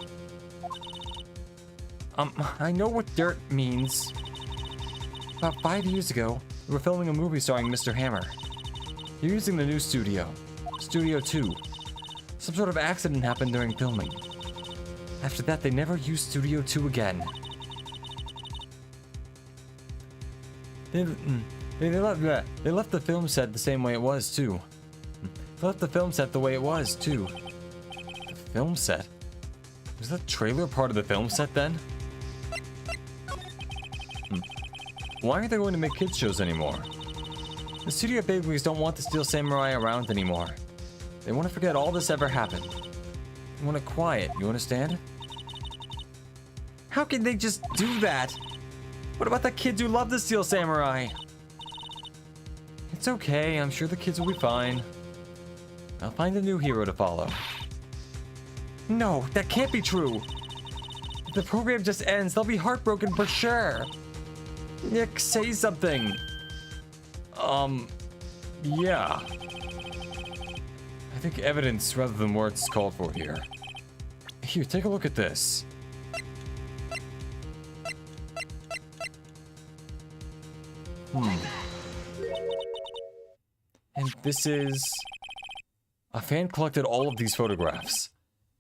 I know what dirt means. About 5 years ago, we were filming a movie starring Mr. Hammer. You're using the new studio, Studio 2. Some sort of accident happened during filming. After that, they never used Studio 2 again. They left the film set the same way it was, too. They left the film set the way it was, too. The film set? Was that trailer part of the film set, then? Why aren't they going to make kids shows anymore? The studio bigwigs don't want the Steel Samurai around anymore. They want to forget all this ever happened. They want it quiet, you understand? How can they just do that? What about the kids who love the Steel Samurai? It's okay, I'm sure the kids will be fine. I'll find a new hero to follow. No, that can't be true. If the program just ends, they'll be heartbroken for sure. Nick, say something. Yeah. I think evidence rather than words is called for here. Here, take a look at this. And this is... A fan collected all of these photographs.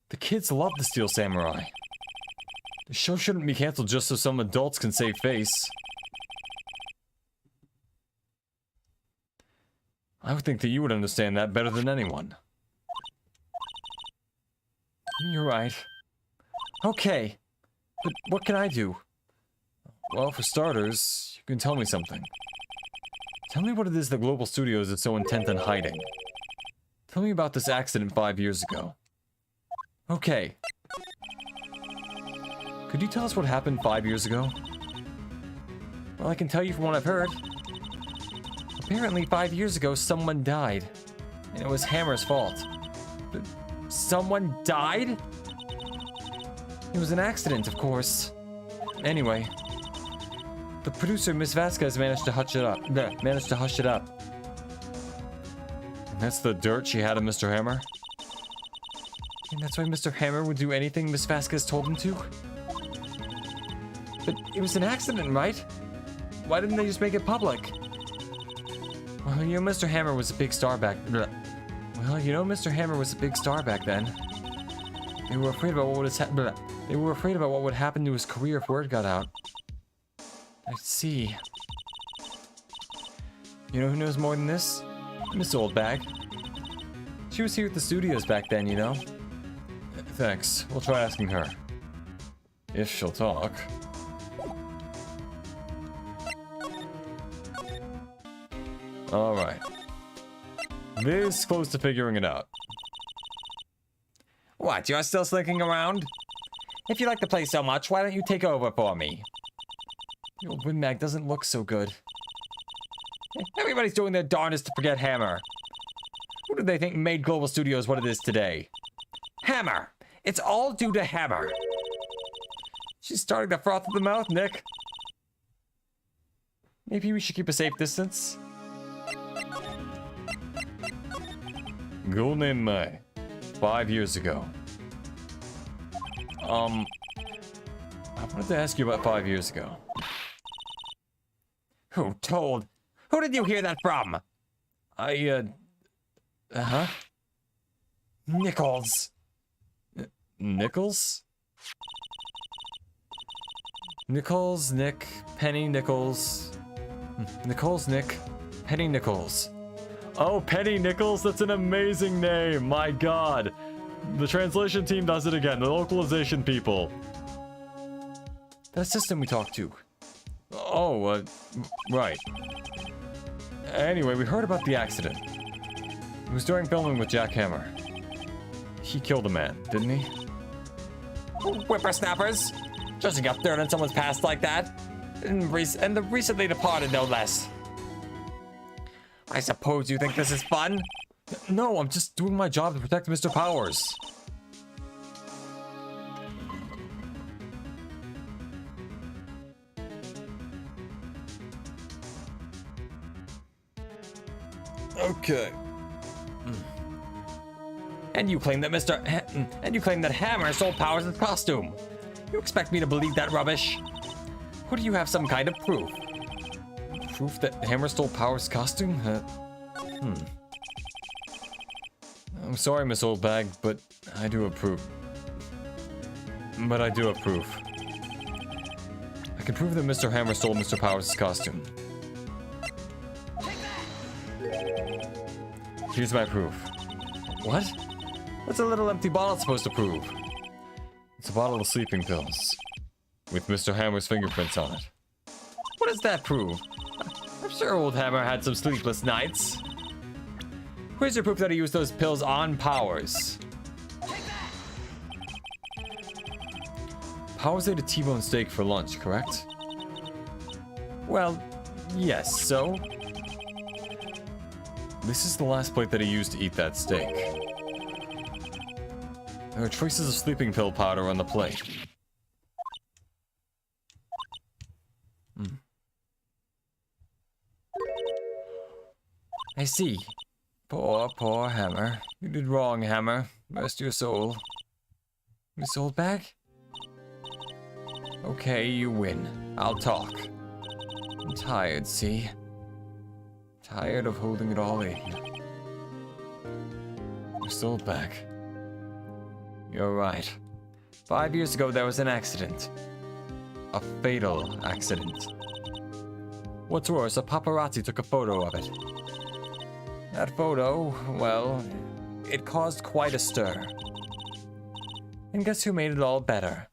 The kids love the Steel Samurai. The show shouldn't be canceled just so some adults can save face. I would think that you would understand that better than anyone. You're right. Okay, but what can I do? Well, for starters, you can tell me something. Tell me what it is that Global Studios is so intent on hiding. Tell me about this accident 5 years ago. Okay. Could you tell us what happened 5 years ago? Well, I can tell you from what I've heard. Apparently 5 years ago, someone died. And it was Hammer's fault. But someone died? It was an accident, of course. Anyway, the producer, Miss Vasquez, managed to hush it up. And that's the dirt she had on Mr. Hammer? And that's why Mr. Hammer would do anything Miss Vasquez told him to? But it was an accident, right? Why didn't they just make it public? Well, you know, Mr. Hammer was a big star back... Well, you know, Mr. Hammer was a big star back then. They were afraid about what would happen to his career if word got out. I see. You know who knows more than this? Miss Oldbag. She was here at the studios back then, you know? Thanks. We'll try asking her. If she'll talk. Alright. This close to figuring it out. What, you're still slinking around? If you like the place so much, why don't you take over for me? The old Win Mag doesn't look so good. Everybody's doing their darndest to forget Hammer. Who do they think made Global Studios what it is today? Hammer! It's all due to Hammer! She's starting to froth at the mouth, Nick. Maybe we should keep a safe distance. Girl named May. 5 years ago. I wanted to ask you about 5 years ago. Who told? Who did you hear that from? Uh-huh. Nichols. Nichols? Nichols, Nick, Penny Nichols. Nichols, Nick, Penny Nichols. Oh, Penny Nichols? That's an amazing name. My god. The translation team does it again. The localization people. That assistant we talked to. Oh, right. Anyway, we heard about the accident. It was during filming with Jack Hammer. He killed a man, didn't he? Whippersnappers! Judging up third on someone's past like that. And the recently departed, no less. I suppose you think this is fun? No, I'm just doing my job to protect Mr. Powers. Okay. And you claim that and you claim that Hammer stole Powers' costume. You expect me to believe that rubbish? Or do you have some kind of proof? Proof that Hammer stole Powers' costume? I'm sorry, Miss Oldbag, but I do approve. I can prove that Mr. Hammer stole Mr. Powers' costume. Here's my proof. What? What's a little empty bottle supposed to prove? It's a bottle of sleeping pills. With Mr. Hammer's fingerprints on it. What does that prove? I'm sure old Hammer had some sleepless nights. Where's your proof that he used those pills on Powers? Powers ate a T-bone steak for lunch, correct? Well, yes, so? This is the last plate that he used to eat that steak. There are traces of sleeping pill powder on the plate. I see. Poor Hammer. You did wrong, Hammer. Rest your soul. Miss Oldbag? Okay, you win. I'll talk. I'm tired, see? Tired of holding it all in. Miss Oldbag. You're right. 5 years ago, there was an accident. A fatal accident. What's worse, a paparazzi took a photo of it. That photo, well, it caused quite a stir. And guess who made it all better?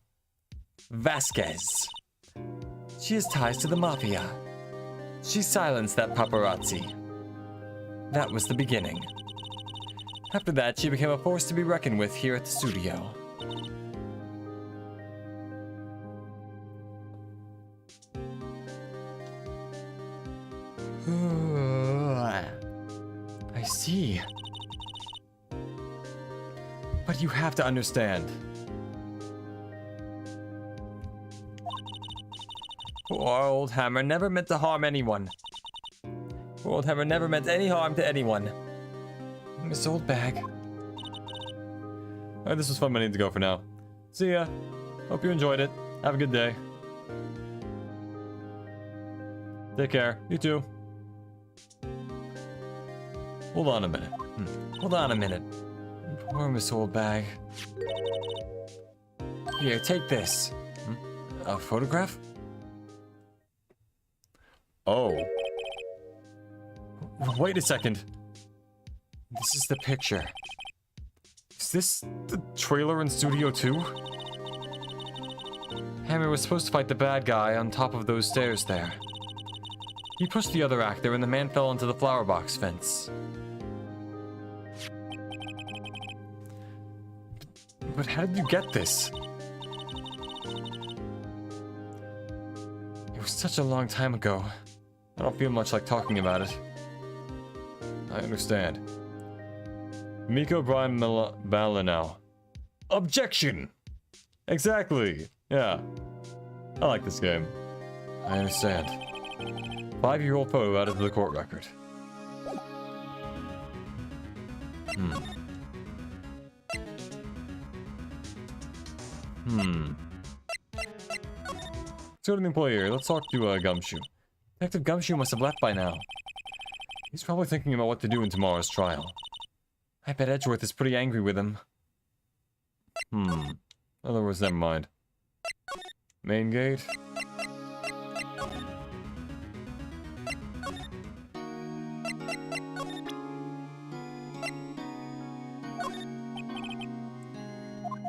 Vasquez. She has ties to the Mafia. She silenced that paparazzi. That was the beginning. After that, she became a force to be reckoned with here at the studio. I see. But you have to understand. Poor old Hammer never meant to harm anyone. Poor old Hammer never meant any harm to anyone. Miss Oldbag. Alright, this was fun. I need to go for now. See ya. Hope you enjoyed it. Have a good day. Take care. You too. Hold on a minute. Hold on a minute. Poor Miss Oldbag. Here, take this. A photograph? Oh. Wait a second. This is the picture. Is this the trailer in Studio 2? Hammer was supposed to fight the bad guy on top of those stairs there. He pushed the other actor and the man fell into the flower box fence. But how did you get this? It was such a long time ago. I don't feel much like talking about it. I understand. Miko Brian Balanau. Objection! Exactly. Yeah. I like this game. I understand. 5-year-old photo added to the court record. Let's go to the employer. Let's talk to Gumshoe. Detective Gumshoe must have left by now. He's probably thinking about what to do in tomorrow's trial. I bet Edgeworth is pretty angry with him. In other words, never mind. Main gate?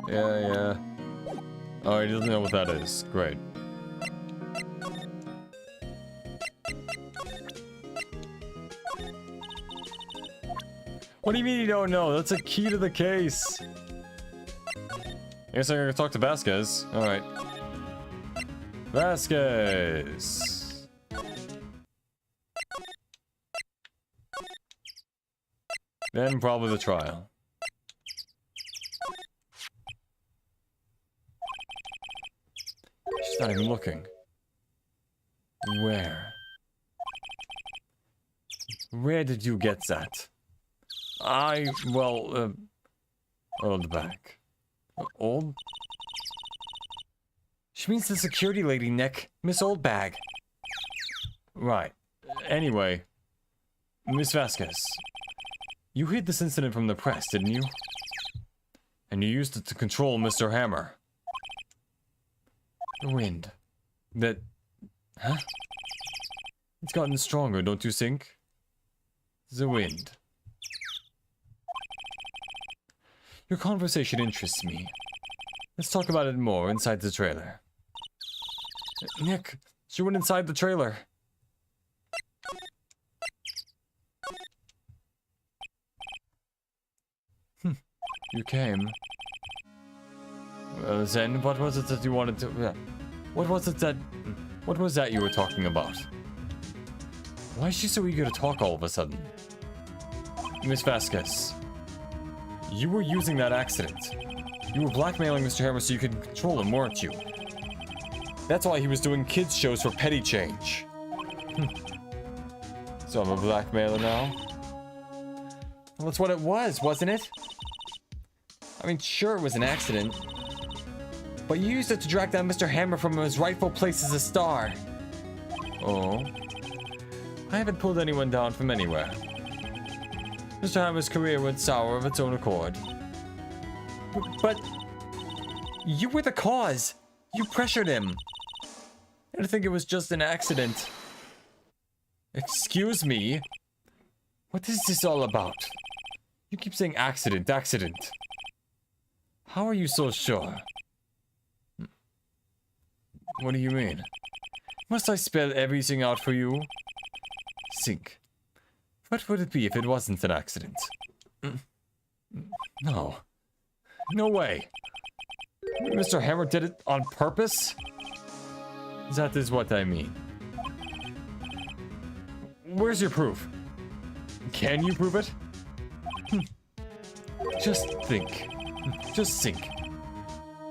Yeah. Oh, he doesn't know what that is. Great. What do you mean you don't know? That's a key to the case. I guess I'm gonna talk to Vasquez. Alright. Vasquez! Then probably the trial. She's not even looking. Where? Where did you get that? Old back. Old? She means the security lady, Nick. Miss Oldbag. Right. Anyway, Miss Vasquez, you hid this incident from the press, didn't you? And you used it to control Mr. Hammer. The wind. That... Huh? It's gotten stronger, don't you think? The wind. Your conversation interests me. Let's talk about it more inside the trailer. Nick, she went inside the trailer. You came. Then, what was it that you wanted to... What was that you were talking about? Why is she so eager to talk all of a sudden? Miss Vasquez, you were using that accident. You were blackmailing Mr. Hammer so you could control him, weren't you? That's why he was doing kids shows for petty change. So I'm a blackmailer now? Well, that's what it was, wasn't it? I mean, sure, it was an accident. But you used it to drag down Mr. Hammer from his rightful place as a star. Oh? I haven't pulled anyone down from anywhere. Mr. Hammer's career went sour of its own accord. But you were the cause. You pressured him. I think it was just an accident. Excuse me? What is this all about? You keep saying accident, accident. How are you so sure? What do you mean? Must I spell everything out for you? Think. What would it be if it wasn't an accident? No. No way. Mr. Hammer did it on purpose? That is what I mean. Where's your proof? Can you prove it? Just think. Just think.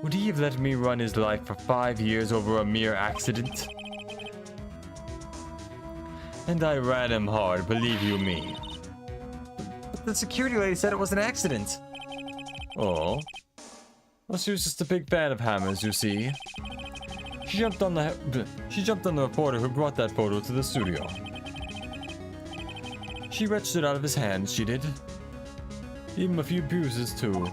Would he have let me run his life for 5 years over a mere accident? And I ran him hard, believe you me. But the security lady said it was an accident. Oh? Well, she was just a big fan of Hammers, you see. She jumped on the reporter who brought that photo to the studio. She wrenched it out of his hands, she did. Gave him a few bruises, too.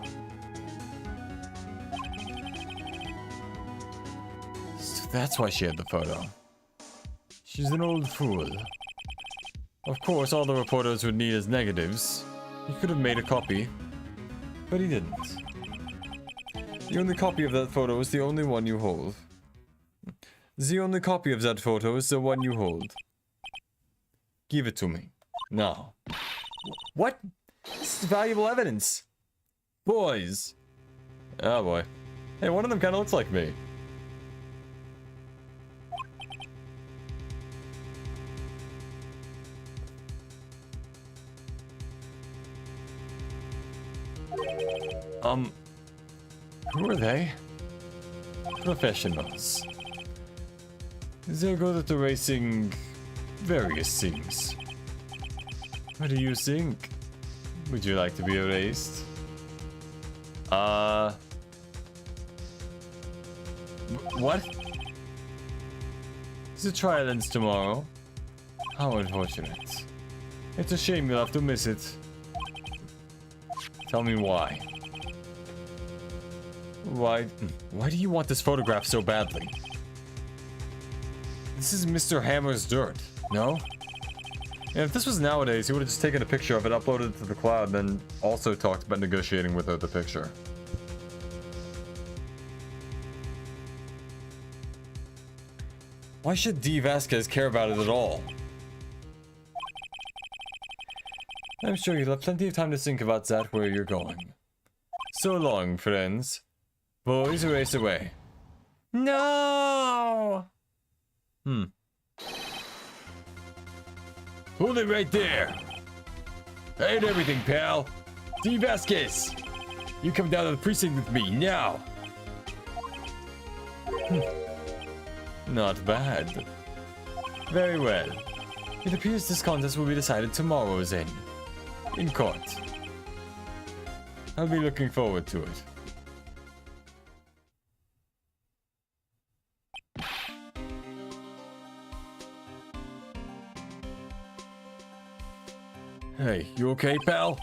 So that's why she had the photo. She's an old fool. Of course, all the reporters would need is negatives. He could have made a copy, but he didn't. The only copy of that photo is the only one you hold. The only copy of that photo is the one you hold. Give it to me. Now. What? This is valuable evidence. Boys! Oh boy. Hey, one of them kind of looks like me. Who are they? Professionals. They're good at erasing various things. What do you think? Would you like to be erased? What? The trial ends tomorrow. How unfortunate. It's a shame you'll have to miss it. Tell me why. Why do you want this photograph so badly? This is Mr. Hammer's dirt, no? And if this was nowadays, he would have just taken a picture of it, uploaded it to the cloud, then also talked about negotiating with her the picture. Why should D. Vasquez care about it at all? I'm sure you'll have plenty of time to think about that where you're going. So long, friends. Boys, race away. No! Hold it right there. I ain't everything, pal. D. Vasquez, you come down to the precinct with me now. Not bad. Very well. It appears this contest will be decided tomorrow, Zen. In court. I'll be looking forward to it. Hey, you okay, pal?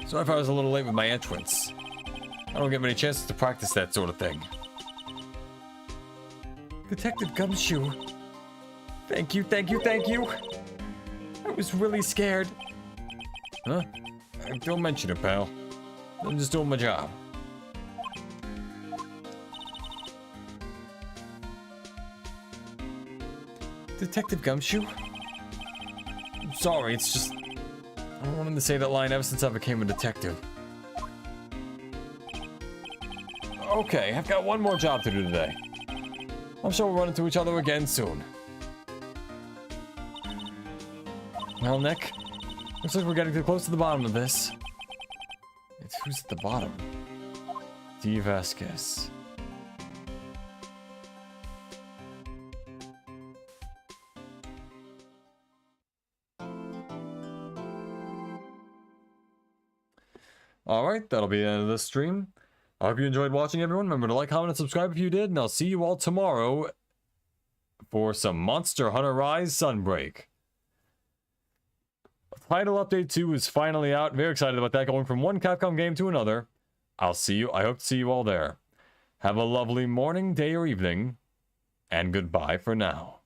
Sorry if I was a little late with my entrance. I don't get many chances to practice that sort of thing. Detective Gumshoe. Thank you, thank you, thank you. I was really scared. Huh? Don't mention it, pal. I'm just doing my job. Detective Gumshoe? I'm sorry, it's just... I wanted to say that line ever since I became a detective. Okay, I've got one more job to do today. I'm sure we'll run into each other again soon. Well, Nick, looks like we're getting too close to the bottom of this. Who's at the bottom? D. Vasquez. Alright, that'll be the end of this stream. I hope you enjoyed watching, everyone. Remember to like, comment, and subscribe if you did, and I'll see you all tomorrow for some Monster Hunter Rise Sunbreak. Title Update 2 is finally out. Very excited about that, going from one Capcom game to another. I hope to see you all there. Have a lovely morning, day, or evening, and goodbye for now.